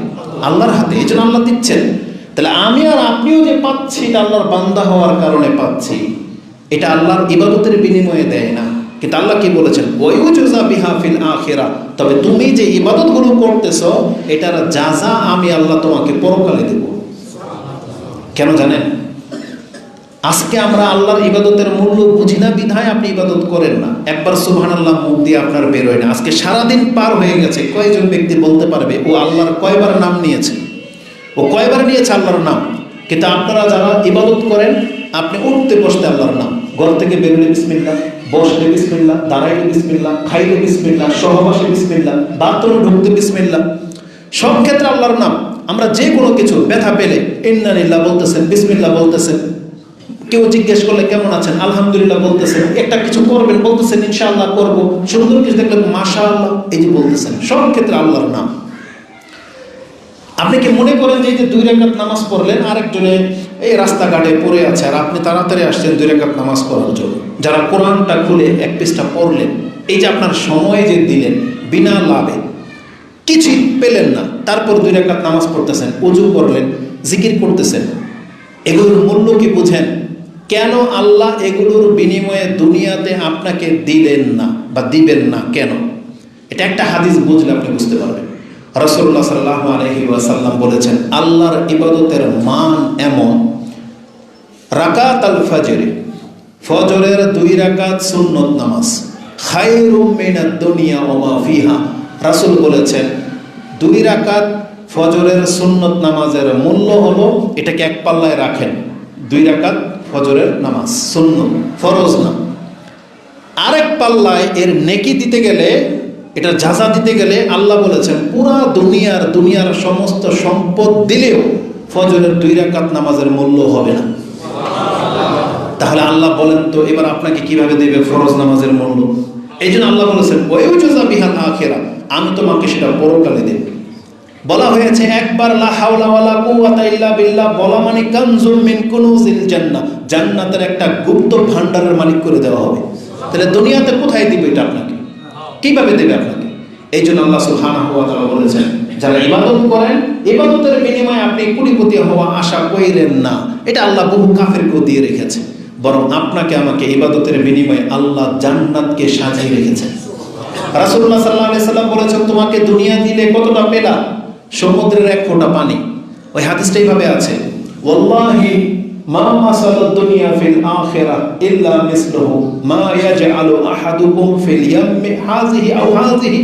আল্লাহর হাতে। এই জন্য আল্লাহ দিচ্ছেন। তাহলে আমি আর আপনিও যে পাচ্ছি, এটা আল্লাহর বান্দা হওয়ার কারণে পাচ্ছি, এটা আল্লাহর ইবাদতের বিনিময়ে দেয় না। কিন্তু আল্লাহ কি বলেছেন? ওয়ায়ুজা বিহা ফিল আখিরা, তবে তুমি যে ইবাদতগুলো করতেছো, এটার জাযা আমি আল্লাহ তোমাকে পরকালে দেব। কেন জানেন? আজকে আমরা আল্লাহর ইবাদতের মূল্য বুঝি না বিধায় আপনি ইবাদত করেন না। একবার সুবহানাল্লাহ মুখ দিয়ে আপনার বেরোয় না। আজকে সারাদিন পার হয়ে গেছে, কয়জন ব্যক্তি বলতে পারবে ও আল্লাহর কয়বার নাম নিয়েছে? ও কয়বার নিয়েছে আল্লাহর নাম? কিন্তু আপনারা যারা ইবাদত করেন, আপনি উঠতে বসতে আল্লাহর নাম, ঘর থেকে বেরোলে বিসমিল্লাহ, বসলে বিসমিল্লাহ, দাঁড়াইলে বিসমিল্লাহ, খাইলে বিসমিল্লাহ, সহবাসে বিসমিল্লাহ, বাথরুমে ঢুকতে বিসমিল্লাহ, সব ক্ষেত্রে আল্লাহর নাম। আমরা যে কোনো কিছু ব্যথা পেলে ইন্না লিল্লাহ বলতেছেন, বিসমিল্লাহ বলতেছেন। কেউ জিজ্ঞেস করলে কেমন আছেন, আলহামদুলিল্লাহ বলতেছেন। একটা কিছু করবেন, বলতেছেন ইনশাআল্লাহ করবো। সুন্দর কিছু দেখলে মাশাআল্লাহ, এই যে বলতেছেন। সব ক্ষেত্রে আল্লাহর নাম। আপনি কি মনে করেন যে 2 রাকাত নামাজ পড়লেন, আরেকজনে এই রাস্তাঘাটে পড়ে আছে, আর আপনি তাড়াতাড়ি আসছেন 2 রাকাত নামাজ পড়ার জন্য? যারা কোরআনটা খুলে 1 পৃষ্ঠা পড়লেন, এই যে আপনার সময় যে দিলেন বিনা লাভে, কিছুই পেলেন না, তারপর 2 রাকাত নামাজ পড়তেছেন, ওযু করলেন, জিকির করতেছেন, এগুলোর মূল্য কি বুঝেন? কেন আল্লাহ এগুলোর বিনিময়ে দুনিয়াতে আপনাকে দিলেন না বা দিবেন না কেন? এটা একটা হাদিস বুঝলে আপনি বুঝতে পারবেন। রাসূলুল্লাহ সাল্লাল্লাহু আলাইহি ওয়াসাল্লাম বলেছেন, আল্লাহর ইবাদতের মান এমন, রাকাত আল ফজর, ফজরের 2 রাকাত সুন্নত নামাজ, খায়রুম মিনাদ দুনিয়া ওয়া মা ফিহা। রাসূল বলেছেন 2 রাকাত ফজরের সুন্নত নামাজের মূল্য হলো, এটাকে এক পাল্লায় রাখেন, 2 রাকাত ফজরের নামাজ সুন্নত, ফরজ না। আরেক পাল্লায় এর নেকি দিতে গেলে, এটার জাযা দিতে গেলে আল্লাহ বলেছেন পুরা দুনিয়ার সমস্ত সম্পদ দিলেও ফজরের 2 রাকাত নামাজের মূল্য হবে না। তাহলে আল্লাহ বলেন তো এবার আপনাকে কিভাবে দেবে ফরজ নামাজের মূল্য? এই জন্য আল্লাহ বলেছেন ওয়ায়ুজা বিহাল আখিরা, আমি তোমাকে সেটা পরকালে দেব। বলা হয়েছে একবার লা হাওলা ওয়ালা কুওয়াতা ইল্লা বিল্লাহ বলা মানে কানজুম মিন কুনুজিল জান্নাহ, জান্নাতের একটা গুপ্ত ভান্ডারের মালিক করে দেওয়া হবে। তাহলে দুনিয়াতে কোথায় দিবে এটা আপনাকে, কিভাবে দেবে আপনাকে? এই জন্য আল্লাহ সুবহানাহু ওয়া তাআলা বলেছেন যারা ইবাদত করেন ইবাদতের বিনিময়ে আপনি কোটিপতি হওয়া আশা কইরেন না। এটা আল্লাহ বহু কাফেরকেও দিয়ে রেখেছে। বরং আপনাকে আমাকে ইবাদতের বিনিময়ে আল্লাহ জান্নাতকে সাজিয়ে রেখেছেন। রাসূলুল্লাহ সাল্লাল্লাহু আলাইহি সাল্লাম বলেছেন তোমাকে দুনিয়া দিলে কতটা পেলা? সমুদ্রের এক ফোঁটা পানি। ওই হাদিসটা এইভাবে আছে, ওয়াল্লাহি মা মাসালাদ দুনিয়া ফিল আখিরাহ ইল্লা মিসলুহু মা ইয়াজআলু আহাদুকুম ফিল ইয়াম্মি হাযিহি আও হাযিহি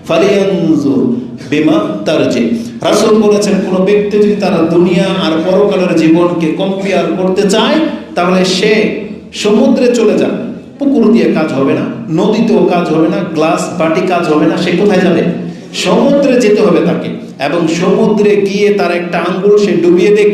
ফালিয়ানজুর বিমা তারজি। রাসূল বলেছেন কোন ব্যক্তি যদি তার দুনিয়া আর পরকালের জীবনকে কম্পেয়ার করতে চায় তাহলে সে সমুদ্রে চলে যাবে। পুকুর দিয়ে কাজ হবে না, নদীতেও কাজ হবে না, গ্লাস বাটি কাজ হবে না। সে কোথায় যাবে? সমুদ্রে যেতে হবে তাকে। এবং সমুদ্রে গিয়ে তার একটা আঙ্গুল সে ডুবিয়ে দেখ,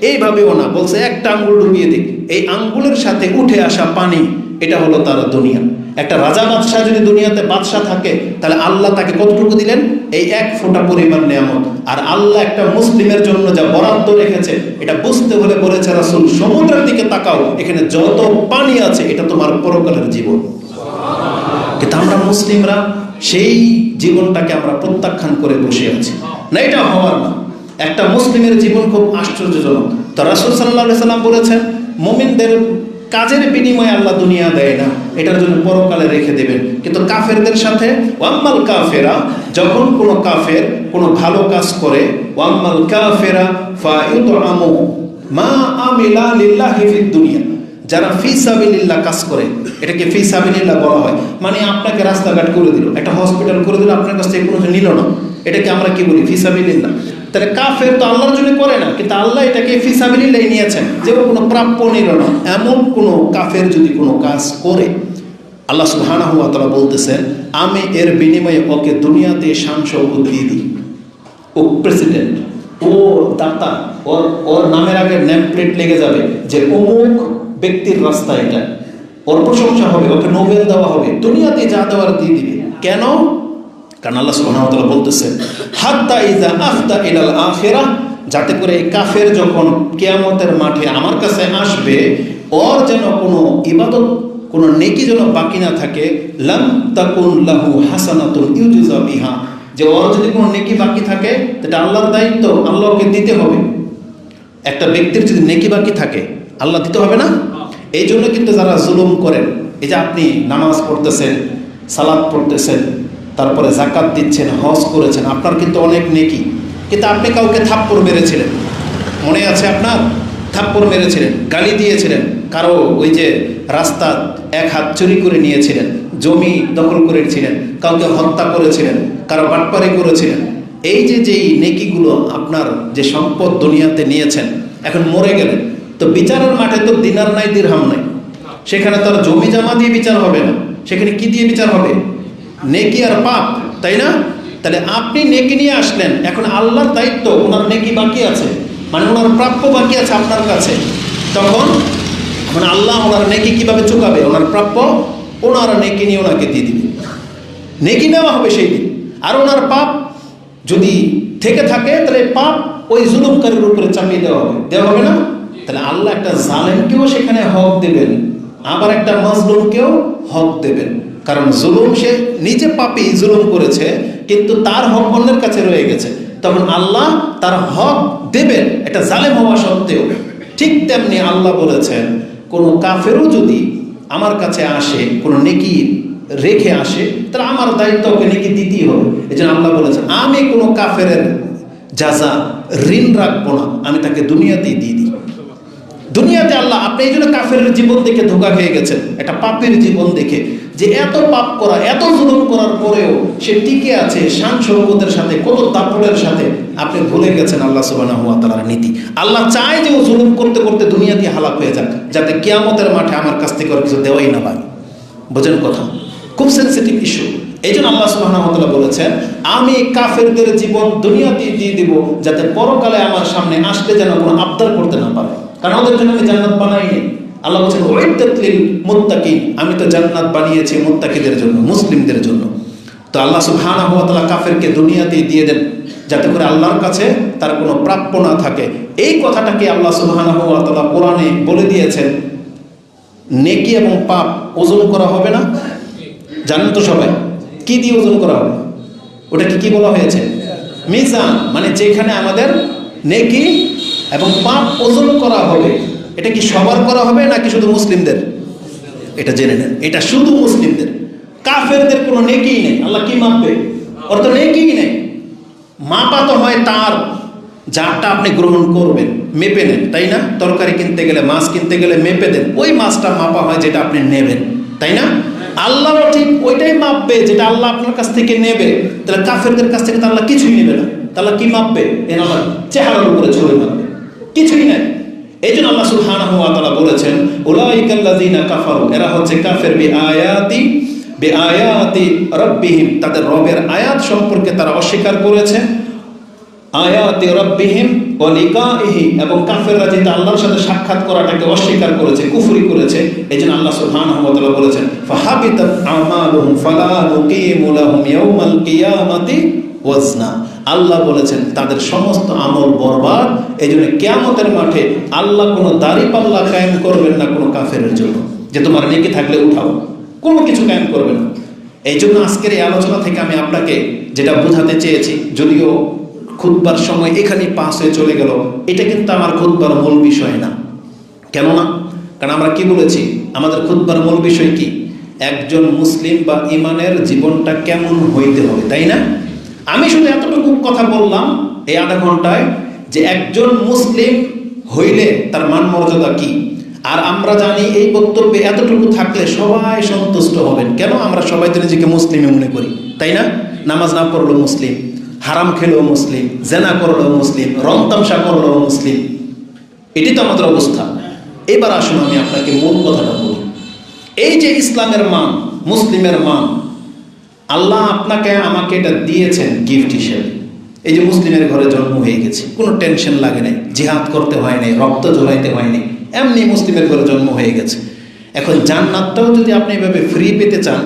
এইভাবেও না, বলছে একটা আঙ্গুল ডুবিয়ে দেখ, এই আঙ্গুলের সাথে উঠে আসা পানি, এটা হলো তার দুনিয়া। একটা রাজা বাদশাহ যদি দুনিয়াতে বাদশাহ থাকে তাহলে আল্লাহ তাকে কতটুকু দিলেন? এই এক ফোঁটা পরিমাণ নিয়ামত। আর আল্লাহ একটা মুসলিমের জন্য যা বরাদ্দ রেখেছে এটা বুঝতে হলে বলেছে রাসূল সমুদ্রের দিকে তাকাও, এখানে যত পানি আছে এটা তোমার পরকালের জীবন। কিন্তু আমরা মুসলিমরা সেই জীবনটাকে আমরা প্রত্যাখ্যান করে বসে আছি। না, এটা হওয়ার না। একটা মুসলিমের জীবন খুব আশ্চর্যজনক। তো রাসূল সাল্লাল্লাহু আলাইহি সাল্লাম বলেছেন মুমিনদের কাজের বিনিময়ে আল্লাহ দুনিয়া দেয় না, এটার জন্য পরকালে রেখে দেবেন। কিন্তু কাফেরদের সাথে ওয়াম্মাল কাফেরা, যখন কোনো কাফের কোনো ভালো কাজ করে, ওয়াম্মাল কাফেরা ফায়ুতআমু মা আমিলা লিল্লাহি ফিদ দুনিয়া, যারা ফি সাবিলিল্লাহ কাজ করে, এটাকে ফি সাবিলিল্লাহ বলা হয়। মানে আপনাকে রাস্তাঘাট করে দিল, একটা হসপিটাল করে দিল, আপনার কাছ থেকে কোনো কিছু নিল না, এটাকে আমরা কি বলি? ফি সাবিলিল্লাহ। তাহলে কাফের তো আল্লাহর জন্য করে না, কিন্তু আল্লাহ এটাকে ফি সাবিলিল্লাহ নিয়েছেন, যে কোনো প্রাপ্য নিল না। এমন কোনো কাফের যদি কোনো কাজ করে, আল্লাহ সুবহানাহু ওয়া তাআলা বলতেছেন আমি এর বিনিময়ে ওকে দুনিয়াতে শান শৌকত দিয়ে দিই। ও প্রেসিডেন্ট, ও দাতা, ওর নামের আগে নেম প্লেট লেগে যাবে যে অমুক ব্যক্তির রাস্তা, এটা ওর প্রশংসা হবে, ওকে নোবেল দেওয়া হবে, দুনিয়াতে যা দেওয়ার দিয়ে দিবে। কেন? কারণ আল্লাহ সুবহানাহু ওয়া তাআলা বলতেছেন হাত্তা ইযা আফতা ইলাল আখিরাহ, যাতে করে এই কাফের যখন কিয়ামতের মাঠে আমার কাছে আসবে ওর যেন কোনো ইবাদত, কোনো নেকি যেন বাকি না থাকে। লাম তাকুন লাহু হাসানাতুন ইউজা বিহা, যে ওর যদি কোনো নেকি বাকি থাকে সেটা আল্লাহর দায়িত্ব, আল্লাহকে দিতে হবে। একটা ব্যক্তির যদি নেকি বাকি থাকে আল্লাহ দিতে হবে না? এই জন্য কিন্তু যারা জুলুম করেন, এই যে আপনি নামাজ পড়তেছেন, সালাত পড়তেছেন, তারপরে যাকাত দিচ্ছেন, হজ করেছেন, আপনার কিন্তু অনেক নেকি, কিন্তু আপনি কাউকে থাপ্পড় মেরেছিলেন, মনে আছে আপনার? থাপ্পড় মেরেছিলেন, গালি দিয়েছিলেন, কারো ওই যে রাস্তা এক হাত চুরি করে নিয়েছিলেন, জমি দখল করেছিলেন, কাউকে হত্যা করেছিলেন, কারো বাটপারি করেছিলেন। এই যে যেই নেকিগুলো আপনার যে সম্পদ দুনিয়াতে নিয়েছেন, এখন মরে গেলেন, তো বিচারের মাঠে তো দিনার নাই দিরহাম নাই, সেখানে তার জমি জমা দিয়ে বিচার হবে না, সেখানে কি দিয়ে বিচার হবে? নেকি আর পাপ, তাই না? তাহলে আপনি নেকি নিয়ে আসলেন, এখন আল্লাহর দায়িত্ব, ওনার নেকি বাকি আছে, মানে ওনার প্রাপ্য বাকি আছে আপনার কাছে, তখন মানে আল্লাহ ওনার নেকি কিভাবে চুকাবে? ওনার প্রাপ্য ওনার নেকি নিয়ে ওনাকে দিয়ে দিবে, নেকি নেওয়া হবে সেই দিন। আর ওনার পাপ যদি থেকে থাকে তাহলে পাপ ওই জুলুমকারীর উপরে চাপিয়ে দেওয়া হবে না? তাহলে আল্লাহ একটা জালেমকেও সেখানে হক দেবেন, আবার একটা মাজলুমকেও হক দেবেন। কারণ জুলুম, সে নিজে পাপী, জুলুম করেছে, কিন্তু তার হক অন্যের কাছে রয়ে গেছে, তখন আল্লাহ তার হক দেবেন, এটা জালেম হওয়া সত্ত্বেও। ঠিক তেমনি আল্লাহ বলেছেন কোনো কাফেরও যদি আমার কাছে আসে, কোনো নেকি রেখে আসে, তাহলে আমার দায়িত্ব ওকে নেকি দিতেই হবে। এই জন্য আল্লাহ বলেছেন আমি কোনো কাফের যাজা ঋণ রাখবো না, আমি তাকে দুনিয়াতেই দিয়ে দিই। দুনিয়াতে আল্লাহ, আপনি এই জন্য কাফের জীবন দেখে ধোঁকা খেয়ে গেছেন, একটা পাপের জীবন দেখে, যে এত পাপ করা, এত জুলুম করার পরেও সে টিকে আছে শান শৌকতের সাথে, কত দাপটের সাথে। আপনি ভুলে গেছেন আল্লাহ সুবহানাহু ওয়া তাআলার নীতি। আল্লাহ চায় যে ও জুলুম করতে করতে দুনিয়াতে হালাক হয়ে যাক, যাতে কিয়ামতের মাঠে আমার কাছ থেকে আর কিছু দেওয়াই না পায়। বোঝেন কথা? খুব সেন্সিটিভ ইস্যু। এই জন্য আল্লাহ সুবহানাহু ওয়া তাআলা বলেছেন আমি কাফেরদের জীবন দুনিয়াতে দিয়ে দিব, যাতে পরকালে আমার সামনে আসলে যেন কোনো আবদার করতে না পারে, কারণ ওদের জন্য আমি জান্নাত বানাইনি। আল্লাহ বলছেন উইদ্দাত লিল মুত্তাকিন, আমি তো জান্নাত বানিয়েছি মুত্তাকিদের জন্য, মুসলিমদের জন্য। তো আল্লাহ সুবহানাহু ওয়া তাআলা কাফেরকে দুনিয়াতেই দিয়ে দেন, যাতে করে আল্লাহর কাছে তার কোনো প্রাপ্য না থাকে। এই কথাটাকে আল্লাহ সুবহানাহু ওয়া তাআলা কোরআনে বলে দিয়েছেন। নেকি এবং পাপ ওজন করা হবে না, জানেন তো সবাই? কি দিয়ে ওজন করা হবে? ওটাকে কি বলা হয়েছে? মিজান। মানে যেখানে আমাদের নেকি এবং পাপ ওজন করা হবে। এটা কি সবার করা হবে নাকি শুধু মুসলিমদের? এটা জেনে নেন, এটা শুধু মুসলিমদের। কাফেরদের কোনো নেকিই নেই। আল্লাহ কি মাপবে? ওর তো নেকিই নেই। মাপা তো হয় তার যারটা আপনি গ্রহণ করবেন, মেপে নেন, তাই না? তরকারি কিনতে গেলে, মাছ কিনতে গেলে মেপে দেন, ওই মাছটা মাপা হয় যেটা আপনি নেবেন, তাই না? আল্লাহও ঠিক ওইটাই মাপবে যেটা আল্লাহ আপনার কাছ থেকে নেবে। তাহলে কাফেরদের কাছ থেকে তো আল্লাহ কিছুই নেবে না, তাহলে কি মাপবে? এর আল্লাহ চেহারার উপরে ছড়ে মাপবে, কিছুই নাই। এই জন্য আল্লাহ সুবহানাহু ওয়া তাআলা বলেছেন, উলাইকাল্লাযীনা কাফারু, এরা হচ্ছে কাফের বিআয়াতি রাব্বিহিম, তাদের রবের আয়াত সম্পর্কে তারা অস্বীকার করেছে। আয়াতি রাব্বিহিম ওয়া লিকাইহি, এবং কাফেররা যেটা আল্লাহর সাথে সাক্ষাৎ করাটাকে অস্বীকার করেছে, কুফরি করেছে। এইজন্য আল্লাহ সুবহানাহু ওয়া তাআলা বলেছেন, ফাহাবিতাত আমালুহুম ফালা নুকিমু লাহুম ইয়াউমাল কিয়ামাতি ওয়াজনা। আল্লাহ বলেছেন তাদের সমস্ত আমল বরবাদ। এইজন্য কিয়ামতের মাঠে আল্লাহ কোনো দাড়িপাল্লা কায়েম করবেন না কোনো কাফেরের জন্য, যে তোমার নেকি থাকলে উঠাও, কোনো কিছু কায়েম করবে না। এই জন্য আজকের এই আলোচনা থেকে আমি আপনাকে যেটা বোঝাতে চেয়েছি, যদিও খুতবার সময় এখানেই পাস হয়ে চলে গেল, এটা কিন্তু আমার খুতবার মূল বিষয় না। কেন না? কারণ আমরা কি বলেছি, আমাদের খুতবার মূল বিষয় কি? একজন মুসলিম বা ইমানের জীবনটা কেমন হইতে হবে, তাই না? আমি শুধু এতটুকু কথা বললাম এই আধা ঘন্টায়, যে একজন মুসলিম হইলে তার মান মর্যাদা কি। আর আমরা জানি এই বক্তব্যে এতটুকু থাকলে সবাই সন্তুষ্ট হবেন। কেন? আমরা সবাই তো নিজেকে মুসলিমই মনে করি, তাই না? নামাজ না পড়লেও মুসলিম, হারাম খেলেও মুসলিম, জেনা করলেও মুসলিম, রং তামসা করলেও মুসলিম, এটি তো আমাদের অবস্থা। এবার আসুন আমি আপনাকে মূল কথাটা বলি। এই যে ইসলামের মান, মুসলিমের মান, আল্লাহ আপনাকে আমাকে এটা দিয়েছেন গিফট হিসেবে। এই যে মুসলিমের ঘরে জন্ম হয়ে গেছে, কোনো টেনশন লাগে নাই, জিহাদ করতে হয় নাই, রক্ত ঝরাইতে হয়নি, এমনি মুসলিমের ঘরে জন্ম হয়ে গেছে। এখন জান্নাতটাও যদি আপনি এভাবে ফ্রি পেতে চান,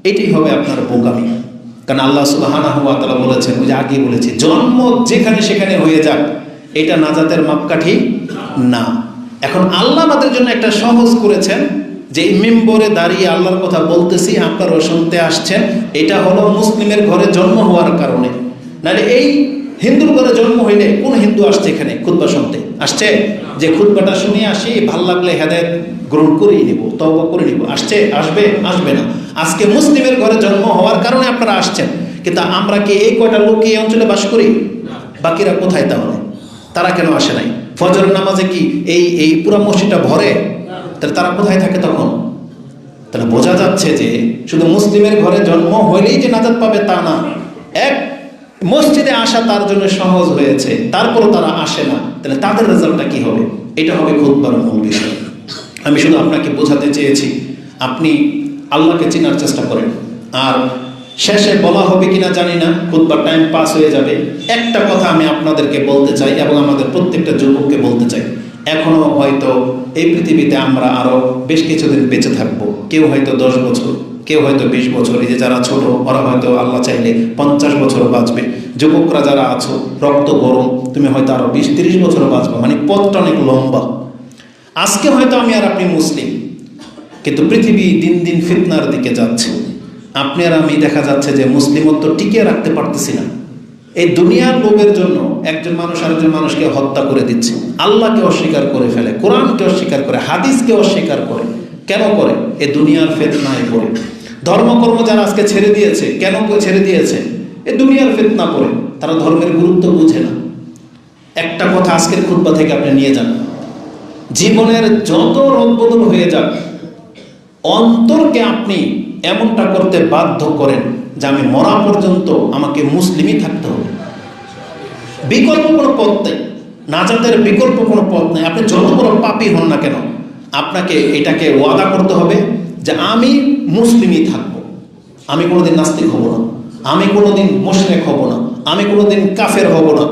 এটাই হবে আপনার বোকামি। কারণ আল্লাহ সুবহানাহু ওয়া তাআলা বলেছেন, ওই যে আগে বলেছি, জন্ম যেখানে সেখানে হয়ে যাক, এটা নাজাতের মাপকাঠি না। এখন আল্লাহ আমাদের জন্য একটা সহজ করেছেন, যে মেম্বরে দাঁড়িয়ে আল্লাহর কথা বলতেছি, আপনারাও শুনতে আসছেন, এটা হলো মুসলিমের ঘরে জন্ম হওয়ার কারণে। নাহলে এই হিন্দুর ঘরে জন্ম হইলে কোন হিন্দু আসছে এখানে খুতবা শুনতে? আসছে যে খুতবাটা শুনে আসি, ভাল লাগলে হেদায়েত গ্রহণ করেই নিব, তওবা করে নিব, আসছে? আসবে? আসবে না। আজকে মুসলিমের ঘরে জন্ম হওয়ার কারণে আপনারা আসছেন, কিন্তু আমরা কি এই কয়টা লোক এই অঞ্চলে বাস করি? বাকিরা কোথায় তাহলে? তারা কেন আসে নাই? ফজরের নামাজে কি এই পুরো মসজিদটা ভরে? তাহলে তারা কোথায় থাকে তখন? তাহলে বোঝা যাচ্ছে যে শুধু মুসলিমের ঘরে জন্ম হইলেই যে নাজাত পাবে তা না। এক মসজিদে আসা তার জন্য সহজ হয়েছে, তারপরও তারা আসে না, তাহলে তাদের রেজাল্টটা কি হবে? এটা হবে খুতবার মূল বিষয়। আমি শুধু আপনাকে বোঝাতে চেয়েছি, আপনি আল্লাহকে চেনার চেষ্টা করেন। আর শেষে বলা হবে কিনা জানি না, খুতবার টাইম পাস হয়ে যাবে। একটা কথা আমি আপনাদেরকে বলতে চাই এবং আমাদের প্রত্যেকটা যুবককে বলতে চাই, এখনো হয়তো এই পৃথিবীতে আমরা আরো বেশ কিছুদিন বেঁচে থাকবো। কেউ হয়তো 10 বছর, কেউ হয়তো 20 বছর। এই যে যারা ছোট, ওরা হয়তো আল্লাহ চাইলে 50 বছর বাঁচবে। যুবকরা যারা আছো, রক্ত গরম, তুমি হয়তো আরো 20-30 বছর বাঁচবে। মানে পথটা অনেক লম্বা। আজকে হয়তো আমি আর আপনি মুসলিম, কিন্তু পৃথিবী দিন দিন ফিতনার দিকে যাচ্ছে। আপনি আর আমি দেখা যাচ্ছে যে মুসলিমত্ব টিকিয়ে রাখতে পারতেছি না। এই দুনিয়ার লোভের জন্য একজন মানুষ আরেকজন মানুষকে হত্যা করে দিচ্ছে, আল্লাহকে অস্বীকার করে ফেলে, কোরআনকে অস্বীকার করে, হাদিসকে অস্বীকার করে। কেন করে? এই দুনিয়ার ফিতনায় পড়ে। ধর্মকর্ম যারা আজকে ছেড়ে দিয়েছে, কেন ছেড়ে দিয়েছে? এই দুনিয়ার ফিতনা পড়ে। তারা ধর্মের গুরুত্ব বুঝে না। একটা কথা আজকের খুতবা থেকে আপনি নিয়ে যান, জীবনের যত রদবদল হয়ে যাক, অন্তরকে আপনি এমনটা করতে বাধ্য করেন যে আমি মরা পর্যন্ত আমাকে মুসলিমই থাকতে হবে। বিকল্প কোনো পথ নেই, নাজাতের বিকল্প কোনো পথ নেই। আপনি যত বড় পাপী হন না কেন, আপনাকে এটাকে ওয়াদা করতে হবে যে আমি মুসলিমই থাকবো। আমি কোনোদিন নাস্তিক হব না, আমি কোনোদিন মুশরিক হব না, আমি কোনোদিন কাফের হব না।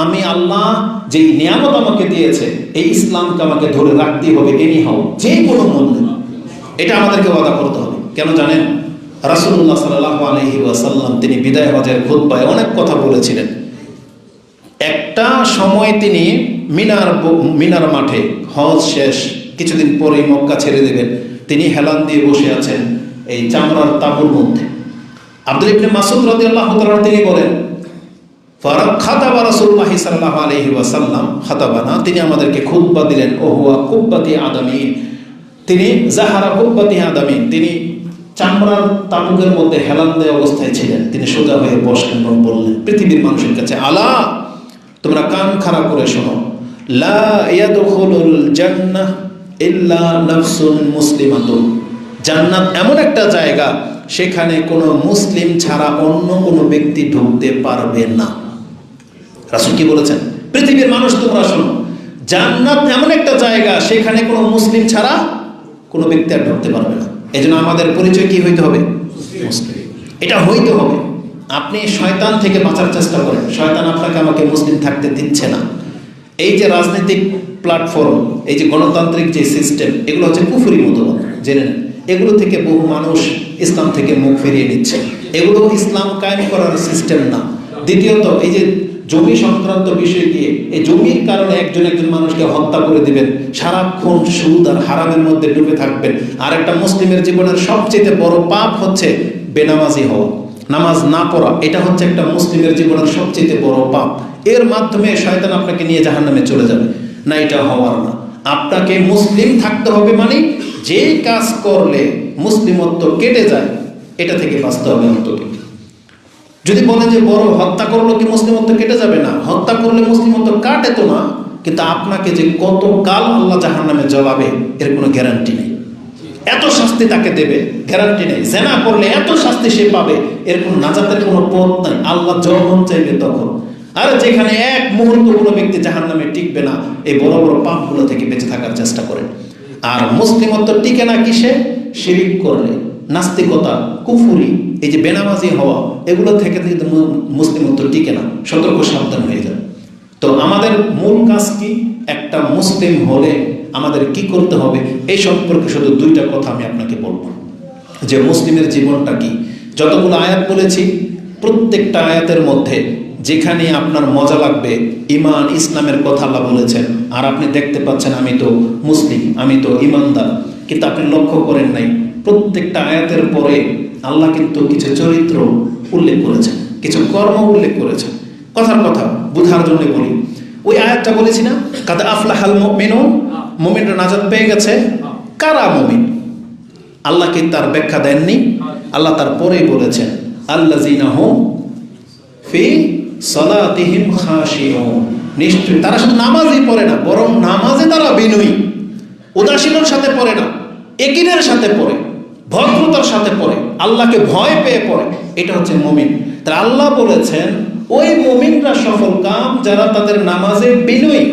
আমি আল্লাহ যেই নিয়ামত আমাকে দিয়েছে, এই ইসলামকে আমাকে ধরে রাখতেই হবে, এনি হাও, যে কোনো মূল্যে। এটা আমাদেরকে ওয়াদা করতে হবে। কেন জানেন? রাসূলুল্লাহ সাল্লাল্লাহু আলাইহি ওয়াসাল্লাম তিনি বিদায় হজের খুতবায় অনেক কথা বলেছিলেন। একটা সময় তিনি মিনার মাঠে, হজ শেষ কিছুদিন পরেই মক্কা ছেড়ে দেবেন, তিনি হেলান দিয়ে বসে আছেন এই চামড়ার তাঁবুর মধ্যে। আব্দুল ইবনে মাসউদ রাদিয়াল্লাহু তাআলা তিনি বলেন, খাতাবা রাসূলুল্লাহ সাল্লাল্লাহু আলাইহি ওয়াসাল্লাম খাতাবানা, তিনি আমাদেরকে খুতবা দিলেন। ও হুয়া কুব্বাতি আদামিন, তিনি জাহারা কুব্বাতি আদামিন, তিনি চামড়ার তাবুকের মধ্যে হেলান দেওয়া অবস্থায় ছিলেন। তিনি সোজা হয়ে বসলেন এবং বললেন পৃথিবীর মানুষের কাছে, আলা তোমরা কান খাড়া করে শোনো, লা ইয়াদখুলুল জান্নাহ ইল্লা নাফসুন মুসলিমাতুন, জান্নাত এমন একটা জায়গা সেখানে কোনো মুসলিম ছাড়া অন্য কোনো ব্যক্তি ঢুকতে পারবে না। রাসূল কি বলেছেন? পৃথিবীর মানুষ তোমরা শোনো, জান্নাত এমন একটা জায়গা সেখানে কোনো মুসলিম ছাড়া কোনো ব্যক্তি আর ঢুকতে পারবে না। এই জন্য আমাদের পরিচয় কি হইতে হবে? মুসলিম। এটা হইতে হবে। আপনি শয়তান থেকে বাঁচার চেষ্টা করেন, শয়তান আপনাকে আমাকে মুসলিম থাকতে দিচ্ছে না। এই যে রাজনৈতিক প্ল্যাটফর্ম, এই যে গণতান্ত্রিক যে সিস্টেম, এগুলো হচ্ছে কুফরি মতবাদ, জেনে নেন। এগুলো থেকে বহু মানুষ ইসলাম থেকে মুখ ফিরিয়ে নিচ্ছে। এগুলো ইসলাম কায়েম করার সিস্টেম না। দ্বিতীয়ত, এই যে জমি সংক্রান্ত বিষয় দিয়ে, এই জমির কারণে একজন মানুষকে হত্যা করে দিবেন, সারাক্ষণ সুদ আর হারামের মধ্যে ডুবে থাকবেন। আর একটা মুসলিমের জীবনের সবচেয়ে বড় পাপ হচ্ছে বেনামাজি হওয়া, নামাজ না পড়া। এটা হচ্ছে একটা মুসলিমের জীবনের সবচেয়ে বড় পাপ। এর মাধ্যমে শয়তান আপনাকে নিয়ে জাহান্নামে চলে যাবে না, এটা হওয়ার না। আপনাকে মুসলিম থাকতে হবে, মানে যে কাজ করলে মুসলিমত্ব কেটে যায় এটা থেকে বাঁচতে হবে অন্তত। যদি বলে যে বড় হত্যা করলো কি মুসলিমত্ব কেটে যাবে না, হত্যা করলে মুসলিমত্ব কাটে তো না, কিন্তু আপনাকে যে কত কাল আল্লাহ জাহান্নামে জ্বালাবে এর কোনো গ্যারান্টি নেই। এত শাস্তি তাকে দেবে গ্যারান্টি নেই। জেনা করলে এত শাস্তি সে পাবে, এর কোনো নাজাতের কোনো পথ নাই। আল্লাহ যখন চাইবে তখন। আর যেখানে এক মুহূর্ত কোনো ব্যক্তি জাহান্নামে টিকবে না, এই বড় বড় পাপগুলো থেকে বেঁচে থাকার চেষ্টা করেন। আর মুসলিমত্ব টিকে না কিসে? শিরিক করলে, নাস্তিকতা, কুফুরি, এই যে বেনামাজি হওয়া, এগুলো থেকে কিন্তু মুসলিমত্ব টিকে না। সতর্ক সাবধান হয়ে যায়। তো আমাদের মূল কাজ কি? একটা মুসলিম হলে আমাদের কি করতে হবে এই সম্পর্কে শুধু দুইটা কথা আমি আপনাকে বলবো, যে মুসলিমের জীবনটা কি। যতগুলো আয়াত বলেছি, প্রত্যেকটা আয়াতের মধ্যে যেখানে আপনার মজা লাগবে ইমান ইসলামের কথা আল্লাহ বলেছেন, আর আপনি দেখতে পাচ্ছেন আমি তো মুসলিম, আমি তো ইমানদার, কিন্তু আপনি লক্ষ্য করেন নাই প্রত্যেকটা আয়াতের পরে আল্লাহ কিন্তু কিছু চরিত্র উল্লেখ করেছেন, কিছু কর্ম উল্লেখ করেছেন। কথার কথা বুঝার জন্য বলি, ওই আয়াতটা বলেছি না, কাদ আফলাহাল মুমিনুন, মুমিনরা নাজাত পেয়ে গেছে। কারা মুমিন? আল্লাহ কি তার ব্যাখ্যা দেননি? আল্লাহ তার পরেই বলেছেন, আল্লাযীনা হুম ফি সালাতিহিম খাশিউন, নিশ্চয়ই তারা শুধু নামাজই পড়ে না, বরং নামাজে তারা বিনয়ী, উদাসীনের সাথে পড়ে না, একিনের সাথে পড়ে, ভদ্রতার সাথে পড়ে, আল্লাহকে ভয় পেয়ে পড়ে। এটা হচ্ছে মুমিন। তারা আল্লাহ বলেছেন ওই মুমিনরা সফল কাম যারা তাদের নামাজে বিনয়ী।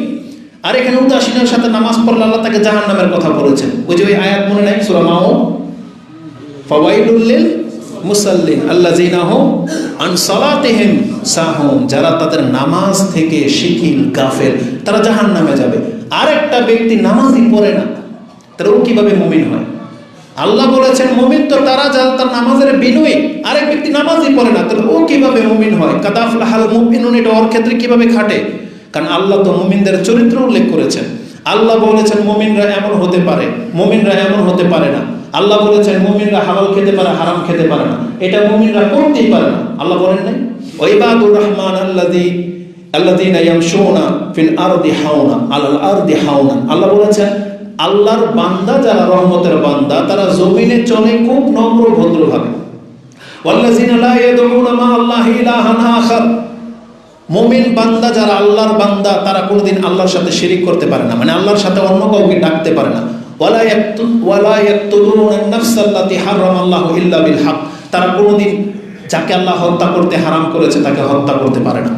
আর এখানে উদাসীনের সাথে নামাজ পড়লে আল্লাহ তাকে জাহান্নামের কথা বলেছেন। ওই যে ওই আয়াত মনে নাই সূরা মাউন, ফাওয়াইলুল লিল মুসাল্লিন আল্লাযীনা হুম আন সালাতিহিম সাহুন, যারা তাদের নামাজ থেকে শিথিল গাফেল, তারা জাহান্নামে যাবে। আরেকটা ব্যক্তি নামাজই পড়ে না, তাহলে ও কিভাবে মুমিন হয়? আল্লাহ বলেছেন মুমিন তো তারা যারা তার নামাজের বিনয়ী, আরেক ব্যক্তি নামাজই পড়ে না, তাহলে ও কিভাবে মুমিন হয়? কাদ আফলাহাল মুমিনুন, এটা ওর ক্ষেত্রে কিভাবে খাটে? কারণ আল্লাহ তো মুমিনদের চরিত্র উল্লেখ করেছেন। আল্লাহ বলেছেন মুমিনরা এমন হতে পারে, মুমিনরা এমন হতে পারে না। আল্লাহ বলেছেন মুমিনরা হালাল খেতে পারে, হারাম খেতে পারে না, এটা মুমিনরা করতেই পারে না। আল্লাহ বলেন নাই ওয়াইবাদুর রহমান আল্লাযীনা ইয়ামশুনা ফিল আরদি হাওনা আলাল আরদি হাওনা। আল্লাহ বলেছেন আল্লাহর বান্দা যারা রহমতের বান্দা, তারা জমিনে চলে খুব নম্র ভদ্রভাবে। ওয়াল্লাযীনা লা ইয়াদউনা মা আল্লাহি ইলাহান আখার, মুমিন বান্দা যারা আল্লাহর বান্দা, তারা কোনোদিন আল্লাহর সাথে শিরিক করতে পারে না, মানে আল্লাহর সাথে অন্য কাউকে ডাকতে পারে না। ওয়ালা ইয়াকতুলুনা নাফসাল্লাতী হারামাল্লাহু ইল্লা বিল হক, তারা কোনোদিন যাকে আল্লাহ হত্যা করতে হারাম করেছে তাকে হত্যা করতে পারে না।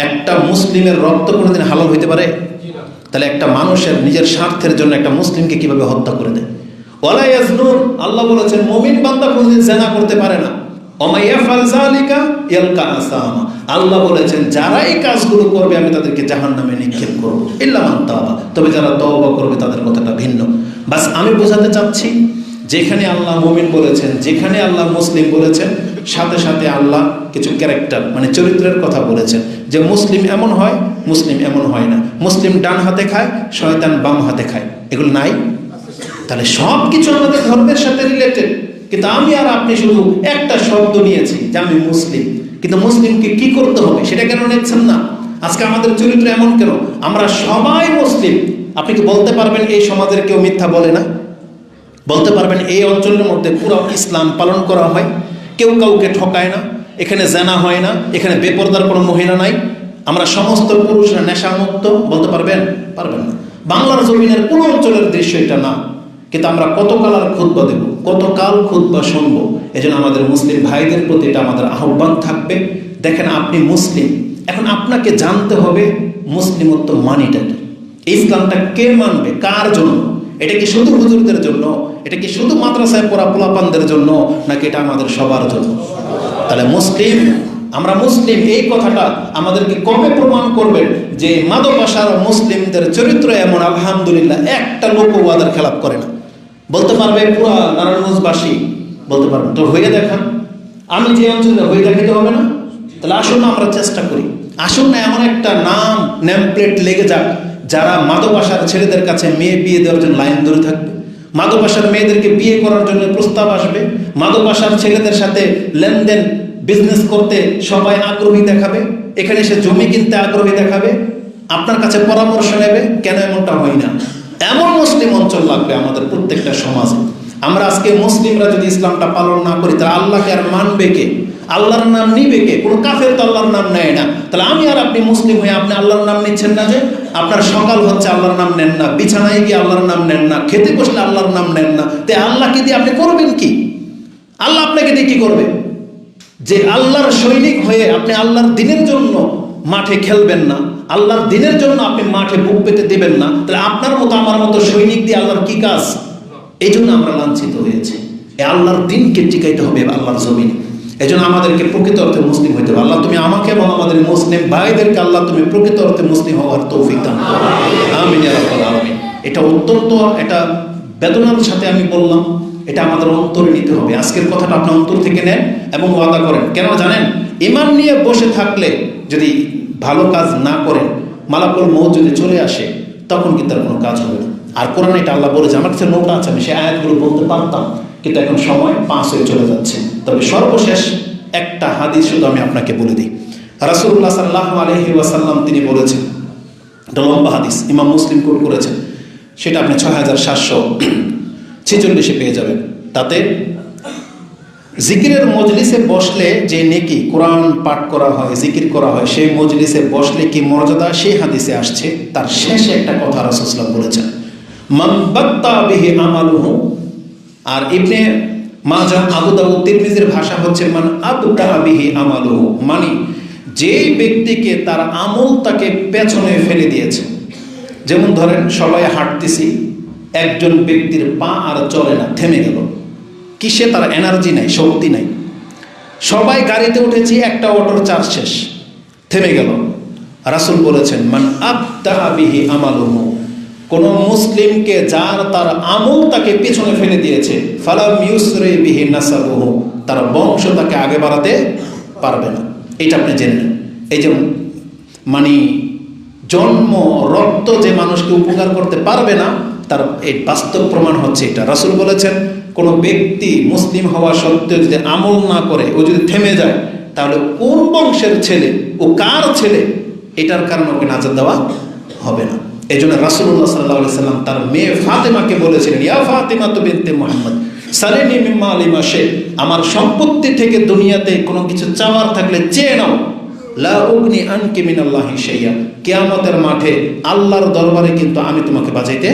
একটা মুসলিমের রক্ত কোনোদিন হালাল হইতে পারে? তাহলে একটা মানুষের নিজের স্বার্থের জন্য একটা মুসলিমকে কিভাবে হত্যা করে দেয়? ওয়ালা ইয়াজনুন, আল্লাহ বলেছেন মুমিন বান্দা কোনোদিন জিনা করতে পারে না। ওমা ইয়াফআল যালিকা ইয়ালকা আসামা, আল্লাহ বলেছেন যারা এই কাজগুলো করবে আমি তাদেরকে জাহান্নামে নিক্ষেপ করব, ইল্লা মান তাবা, তবে যারা তওবা করবে তাদের কথাটা ভিন্ন। বাস আমি বোঝাতে চাচ্ছি যেখানে আল্লাহ মুমিন বলেছেন, যেখানে আল্লাহ মুসলিম বলেছেন, সাথে সাথে আল্লাহ কিছু ক্যারেক্টার মানে চরিত্রের কথা বলেছেন, যে মুসলিম এমন হয়, মুসলিম এমন হয় না, মুসলিম ডান হাতে খায়, শয়তান বাম হাতে খায়, এগুলো নাই। তাহলে সব কিছু আমাদের ধর্মের সাথে রিলেটেড, কিন্তু আমি আর আপনি শুধু একটা শব্দ নিয়েছি যে আমি মুসলিম, কিন্তু মুসলিমকে কি করতে হবে সেটা কেন নিচ্ছেন না? আজকে আমাদের চরিত্র এমন কেন? আমরা সবাই মুসলিম। আপনি কি বলতে পারবেন এই সমাজের কেউ মিথ্যা বলে না? বলতে পারবেন এই অঞ্চলের মধ্যে পুরো ইসলাম পালন করা হয়, কেউ কাউকে ঠকায় না, এখানে জানা হয় না, এখানে বেপরদার কোনো মহিলা নাই, আমরা সমস্ত পুরুষরা নেশামুক্ত, বলতে পারবেন? পারবেন না। বাংলার জমিনের কোন অঞ্চলের দৃশ্য এটা না, কিন্তু আমরা কতকাল আর খুতবা দেব, কতকাল খুতবা শুনবো? এজন্য আমাদের মুসলিম ভাইদের প্রতি এটা আমাদের আহ্বান থাকবে। দেখেন আপনি মুসলিম, এখন আপনাকে জানতে হবে মুসলিমত্ব মানিটা কি, ইসলামটা কে মানবে, কার জন্য? এটা কি শুধু হুজুরদের জন্য? এটা কি শুধু মাদ্রাসায় পড়া পোলাপানদের জন্য, নাকি এটা আমাদের সবার জন্য? তাহলে মুসলিম, আমরা মুসলিম এই কথাটা আমাদেরকে কবে প্রমাণ করবেন যে মাদকাসার মুসলিমদের চরিত্র এমন? আলহামদুলিল্লাহ একটা লোক ওয়াদার খেলাপ করে না। বলতে পারবে পুরো নারায়ণগঞ্জবাসী? বলতে পারবেন? তো হয়ে দেখান। আমি যে অঞ্চলে, হয়ে দেখাতে হবে না? তাহলে আসুন না আমরা চেষ্টা করি, আসুন না এমন একটা নাম নেম প্লেট লেগে যাক যারা মাদকাসার ছেলেদের কাছে মেয়ে বিয়ে দেওয়ার জন্য লাইন ধরে থাকবে, মাদকাসার মেয়েদেরকে বিয়ে করার জন্য প্রস্তাব আসবে, মাদকাসার ছেলেদের সাথে লেনদেন বিজনেস করতে সবাই আগ্রহী দেখাবে, এখানে এসে জমি কিনতে আগ্রহী দেখাবে, আপনার কাছে পরামর্শ নেবে। কেন এমনটা হয় না? এমন মুসলিম অঞ্চল লাগবে আমাদের প্রত্যেকটা সমাজে। আমরা আজকে মুসলিমরা যদি ইসলামটা পালন না করি, তাহলে আল্লাহকে আর মানবে কে? আল্লাহর নাম নিবে কে? কোনো কাফের তো আল্লাহর নাম নেয় না। তাহলে আমি আর আপনি মুসলিম হয়ে আপনি আল্লাহর নাম নিচ্ছেন না, যে আপনার সকাল হচ্ছে আল্লাহর নাম নেন না, বিছানায় গিয়ে আল্লাহর নাম নেন না, খেতে বসলে আল্লাহর নাম নেন না, তে আল্লাহকে দিয়ে আপনি করবেন কি? আল্লাহ আপনাকে দিয়ে কি করবে? যে আল্লাহর সৈনিক হয়ে আপনি আল্লাহর দিনের জন্য মাঠে খেলবেন না, আল্লাহর দিনের জন্য আপনি মাঠে বুক পেতে দেবেন না, তাহলে আপনার মতো আমার মতো সৈনিক দিয়ে আল্লাহর কি কাজ? এই জন্য আমরা লাঞ্ছিত হয়েছি। এই আল্লাহর দিনকে টিকাইতে হবে আল্লাহর জমিনে। এই জন্য আমাদেরকে প্রকৃত অর্থে মুসলিম হইতে হবে। আল্লাহ তুমি আমাকে এবং আমাদের মুসলিম ভাইদেরকে আল্লাহ তুমি প্রকৃত অর্থে মুসলিম হওয়ার তৌফিক দান করো। আমিন ইয়া রাব্বাল আলামিন। এটা অত্যন্ত এটা বেদনার সাথে আমি বললাম, এটা আমাদের অন্তরে নিতে হবে। আজকের কথাটা আপনার অন্তর থেকে নেন এবং ওয়াদা করেন। কেন জানেন? ঈমান নিয়ে বসে থাকলে যদি ভালো কাজ না করেন, মালাকুল মউত যদি চলে আসে, তখন কিন্তু আর কোনো কাজ হবে না। আর কোরআনে এটা আল্লাহ বলেছে, আমার কাছে নোট আছে, আমি সেই আয়াতগুলো বলতে পারতাম, কিন্তু এখন সময় 5 হয়ে চলে যাচ্ছে। তবে সর্বশেষ একটা হাদিস শুধু আমি আপনাকে বলে দিই। রাসূলুল্লাহ সাল্লাল্লাহু আলাইহি ওয়াসাল্লাম তিনি বলেছেন, এটা লম্বা হাদিস, ইমাম মুসলিম কোট করেছেন, সেটা আপনি 6746 পেয়ে যাবেন। তাতে জিকিরের মজলিসে বসলে যে নেকি, কোরআন পাঠ করা হয়, জিকির করা হয়, সেই মজলিসে বসলে কি মর্যাদা, সেই হাদিসে আসছে। তার শেষে একটা কথা রাসূলুল্লাহ সাল্লাল্লাহু আলাইহি ওয়াসাল্লাম বলেছেন, মান বাত্তা বিহি আমালুহু। আর ইবনে মাজাহ, আবু দাউদ, তিরমিজির ভাষা হচ্ছে মান আবতা বিহি আমালুহু, মানে যেই ব্যক্তিকে তার আমল তাকে পেছনে ফেলে দিয়েছে। যেমন ধরেন সবাই হাঁটতেছি, একজন ব্যক্তির পা আর চলে না, থেমে গেল। কিসে? তার এনার্জি নাই, শক্তি নাই। সবাই গাড়িতে উঠেছি, একটা অটোর চার্জ শেষ, থেমে গেল। রাসূল বলেছেন মান আবতা বিহি আমালুহু, কোন মুসলিমকে যার তার আমল তাকে পিছনে ফেলে দিয়েছে, ফালাম ইউসরি বিহি নাসাবুহু, তার বংশ তাকে আগে বাড়াতে পারবে না। এটা আপনি জেনে নেন। এই যে মানে জন্ম রক্ত যে মানুষকে উপকার করতে পারবে না, তার এই বাস্তব প্রমাণ হচ্ছে এটা। রাসূল বলেছেন কোনো ব্যক্তি মুসলিম হওয়া সত্ত্বেও যদি আমল না করে, ও যদি থেমে যায়, তাহলে কোন বংশের ছেলে, ও কার ছেলে, এটার কারণে ওকে নাজাত দেওয়া হবে না। এই জন্য রাসূলুল্লাহ সাল্লাল্লাহু আলাইহি সাল্লাম তার মেয়ে ফাতেমাকে বলেছিলেন, ইয়া ফাতেমা বিনতে মুহাম্মদ সালিনি মিম্মা লিমা শে, আমার সম্পত্তি থেকে দুনিয়াতে কোনো কিছু চাওয়ার থাকলে চেয়ে নাও, লা উগনি আনকি মিনাল্লাহি শাইয়া, কিয়ামতের মাঠে আল্লাহর দরবারে কিন্তু আমি তোমাকে বাঁচাইতে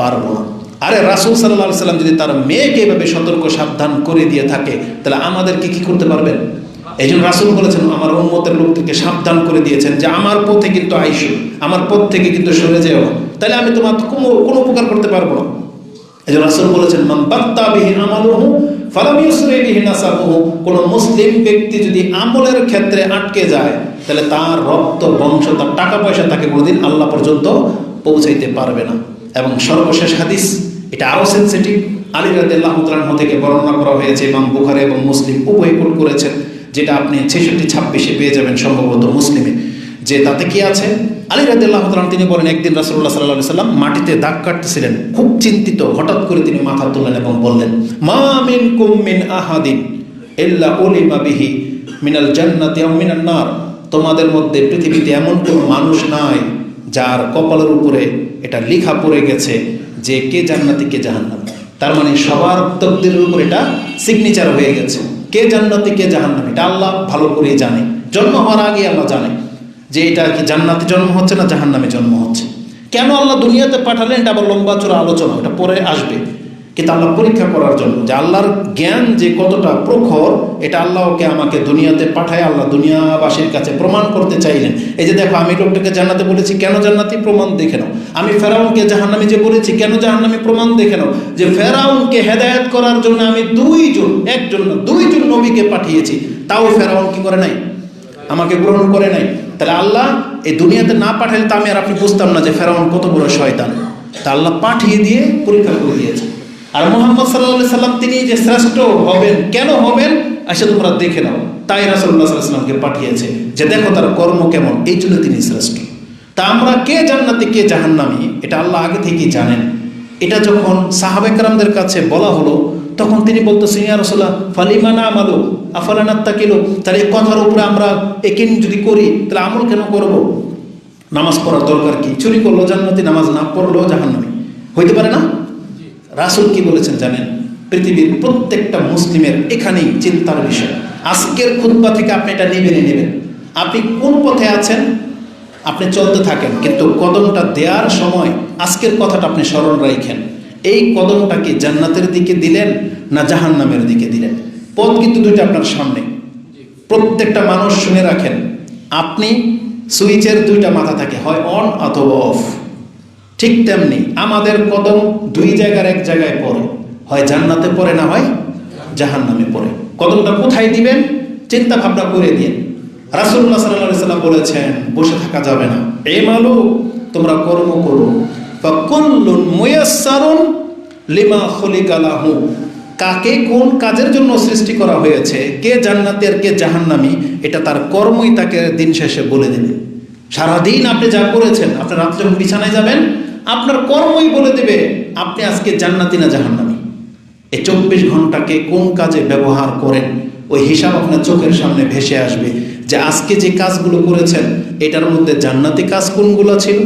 পারবো না। আরে রাসূল সাল্লাল্লাহু আলাইহি সাল্লাম যদি তার মেয়েকে এভাবে সতর্ক সাবধান করে দিয়ে থাকে, তাহলে আমাদেরকে কি করতে পারবেন? এই জন্য রাসূল বলেছেন, আমার উম্মতের লোকদেরকে সাবধান করে দিয়েছেন যে আমার পথে কিন্তু আইসো, আমার পথ থেকে কিন্তু সরে যেও, তাহলে আমি তোমার কোনো উপকার করতে পারবো না। এই জন্য রাসূল বলেছেন মান বাত্তা বিহি আমালুহু ফালাম ইউসরি বিহি নাসাবুহু, কোন মুসলিম ব্যক্তি যদি আমলের ক্ষেত্রে আটকে যায়, তাহলে তার রক্ত বংশ, তার টাকা পয়সা তাকে কোনোদিন আল্লাহ পর্যন্ত পৌঁছাইতে পারবে না। এবং সর্বশেষ হাদিস, এটা আরও সেন্সিটিভ। আলী রাদিয়াল্লাহু তাআলা আনহু থেকে বর্ণনা করা হয়েছে, ইমাম বুখারী এবং মুসলিম উভয় কোট করেছেন, যেটা আপনি 66-26 পেয়ে যাবেন সম্ভবত মুসলিমে, যে তাতে কি আছে। আলী রাদিয়াল্লাহু তাআলা তিনি বলেন, একদিন রাসূলুল্লাহ সাল্লাল্লাহু আলাইহি সাল্লাম মাটিতে দাগ কাটতেছিলেন, খুব চিন্তিত। হঠাৎ করে তিনি মাথা তুললেন এবং বললেন, মা মিনকুম মিন আহাদিন ইল্লা উলিমা বিহি মিনাল জান্নাতি আও মিনান নার। তোমাদের মধ্যে পৃথিবীতে এমন কোনো মানুষ নাই যার কপালের উপরে এটা লেখা পড়ে গেছে যে কে জান্নাতি কে জাহান্নামী। তার মানে সবার তকদিরের উপর এটা সিগনেচার হয়ে গেছে, কে জান্নাতি কে জাহান্নামী। এটা আল্লাহ ভালো করে জানে, জন্ম হওয়ার আগে আল্লাহ জানে যে এটা কি জান্নাতে জন্ম হচ্ছে না জাহান্নামে জন্ম হচ্ছে। কেন আল্লাহ দুনিয়াতে পাঠালেন এটা আবার লম্বা চূড়া আলোচনা, এটা পরে আসবে। কিন্তু আল্লাহ পরীক্ষা করার জন্য যে আল্লাহর জ্ঞান যে কতটা প্রখর, এটা আল্লাহকে আমাকে দুনিয়াতে পাঠায় আল্লাহ দুনিয়াবাসীর কাছে প্রমাণ করতে চাইলেন। এই যে দেখো, আমি লোকটাকে জান্নাতে বলেছি, কেন জান্নাতি, প্রমাণ দেখে নাও। আমি ফেরাউনকে জাহান্নামী যে বলেছি, কেন জাহান্নামী, প্রমাণ দেখে নাও। যে ফেরাউনকে হেদায়েত করার জন্য আমি একজন না দুইজন নবীকে পাঠিয়েছি, তাও ফেরাউন কি করে নাই, আমাকে গ্রহণ করে নাই। তাহলে আল্লাহ এই দুনিয়াতে না পাঠালে তো আমি আর আপনি বুঝতাম না যে ফেরাউন কত বড় শয়তান। তা আল্লাহ পাঠিয়ে দিয়ে পরীক্ষা করে দিয়েছে। আর মুহাম্মদ সাল্লাল্লাহু আলাইহি সাল্লাম তিনি যে শ্রেষ্ঠ হবেন, কেন হবেন আসলে তোমরা দেখে নাও। তাই রাসূলুল্লাহ সাল্লাল্লাহু আলাইহি সাল্লামকে পাঠিয়েছে যে দেখো তার কর্ম কেমন, এই জন্য তিনি শ্রেষ্ঠ। তা আমরা কে জান্নাতি কে জাহান্নামী এটা আল্লাহ আগে থেকেই জানেন। এটা যখন সাহাবায়ে কেরামদের কাছে বলা হলো, তখন তিনি বলতেছেন, ইয়া রাসূলুল্লাহ ফালিমা না'মালু আফালা নাত্তাকিলু। তাহলে এই কথার উপরে আমরা একিন যদি করি তাহলে আমল কেন করব? নামাজ পড়ার দরকার কি? চুরি করলো জান্নাতি, নামাজ না পড়লেও জাহান্নামী হইতে পারে না? রাসূল কি বলেছেন জানেন? পৃথিবীর প্রত্যেকটা মুসলিমের এখানেই চিন্তার বিষয়। আজকের খুতবা থেকে আপনি এটা নেবেন। আপনি কোন পথে আছেন আপনি চলতে থাকেন, কিন্তু কদমটা দেওয়ার সময় আজকের কথাটা আপনি স্মরণ রাখেন। এই কদমটা কি জান্নাতের দিকে দিলেন না জাহান্নামের দিকে দিলেন? পথ কিন্তু দুইটা আপনার সামনে। প্রত্যেকটা মানুষ শুনে রাখেন, আপনি সুইচের দুইটা মাথা থাকে, হয় অন অথবা অফ। ঠিক তেমনি আমাদের কদম দুই জায়গার এক জায়গায় পড়ে, হয় জান্নাতে পড়ে না হয় জাহান্নামে পড়ে। কদমটা কোথায় দিবেন চিন্তা ভাবনা করে দিন। রাসূলুল্লাহ সাল্লাল্লাহু আলাইহি সাল্লাম বলেছেন, বসে থাকা যাবে না। আমালু, তোমরা কর্ম করো। ফাকুল্লুন মুয়াসসারুন লিমা খুলিকা লাহু। কাকে কোন কাজের জন্য সৃষ্টি করা হয়েছে, কে জান্নাতি আর কে জাহান্নামী, এটা তার কর্মই তাকে দিন শেষে বলে দেবে। সারাদিন আপনি যা করেছেন, আপনি রাত যখন বিছানায় যাবেন আপনার কর্মই বলে দেবে আপনি আজকে জান্নাতি না জাহান্নামী। এই 24 ঘন্টাকে কোন কাজে ব্যবহার করেন, ওই হিসাব আপনার চোখের সামনে ভেসে আসবে যে আজকে যে কাজগুলো করেছেন এটার মধ্যে জান্নাতি কাজ কোনগুলো ছিল,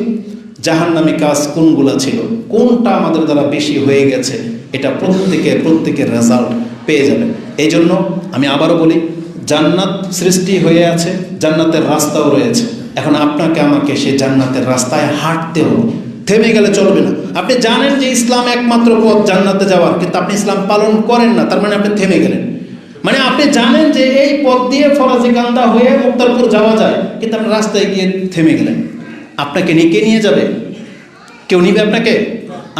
জাহান্নামী কাজ কোনগুলো ছিল, কোনটা আমাদের দ্বারা বেশি হয়ে গেছে, এটা প্রত্যেকের রেজাল্ট পেয়ে যাবেন। এই জন্য আমি আবারও বলি, জান্নাত সৃষ্টি হয়ে আছে, জান্নাতের রাস্তাও রয়েছে। এখন আপনাকে আমাকে সেই জান্নাতের রাস্তায় হাঁটতে হবে, থেমে গেলে চলবে না। আপনি জানেন যে ইসলাম একমাত্র পথ জান্নাতে যাওয়ার, কিন্তু আপনি ইসলাম পালন করেন না, তার মানে আপনি থেমে গেলেন। মানে আপনি জানেন যে এই পথ দিয়ে ফরাজিকান্দা হয়ে মুক্তারপুর যাওয়া যায়, কিন্তু আপনি রাস্তায় গিয়ে থেমে গেলেন। আপনাকে কে নিয়ে যাবে? কেউ নিবে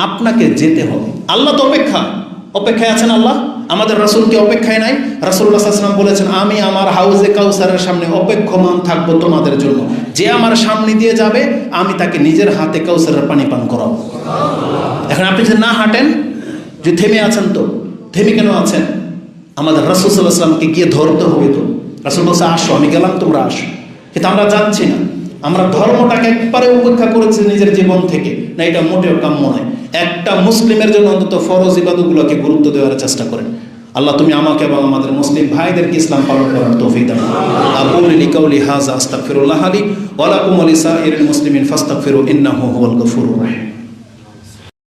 আপনাকে যেতে হবে। আল্লাহ তো অপেক্ষায় আছেন। আল্লাহ আমাদের রাসূলকে অপেক্ষায় নাই। রাসূলুল্লাহ সাল্লাল্লাহু আলাইহি ওয়াসাল্লাম বলেছেন, আমি আমার হাউজে কাউসারের সামনে অপেক্ষমান থাকবো তোমাদের জন্য। যে আমার সামনে দিয়ে যাবে আমি তাকে নিজের হাতে কাউসারের পানি পান করাবো। এখন আপনি যদি না হাঁটেন, যে থেমে আছেন, তো থেমে কেন আছেন? আমাদের রাসূল সাল্লাল্লাহু আলাইহি ওয়াসাল্লামকে গিয়ে ধরতে হবে। তো রাসূল বলছে, আসো, আমি গেলাম, তোমরা আসো। কিন্তু আমরা যাচ্ছি না। আমরা ধর্মটাকে একবারে উপেক্ষা করেছি নিজের জীবন থেকে, না, এটা মোটেও কাম্য নয়। একটা মুসলিমের জন্য অন্তত ফরজ ইবাদতগুলোকে গুরুত্ব দেওয়ার চেষ্টা করেন। আল্লাহ তুমি আমাকে এবং আমাদের মুসলিম ভাইদেরকে ইসলাম পালন করার তৌফিক দান করুন। আকুলু লিকাউলি হাযা আস্তাগফিরুল্লাহ লি ওয়া লাকুম ওয়া লিসাইরিল মুসলিমিন ফাস্তাগফিরু ইন্নাহু হুয়াল গফুরুর রহিম।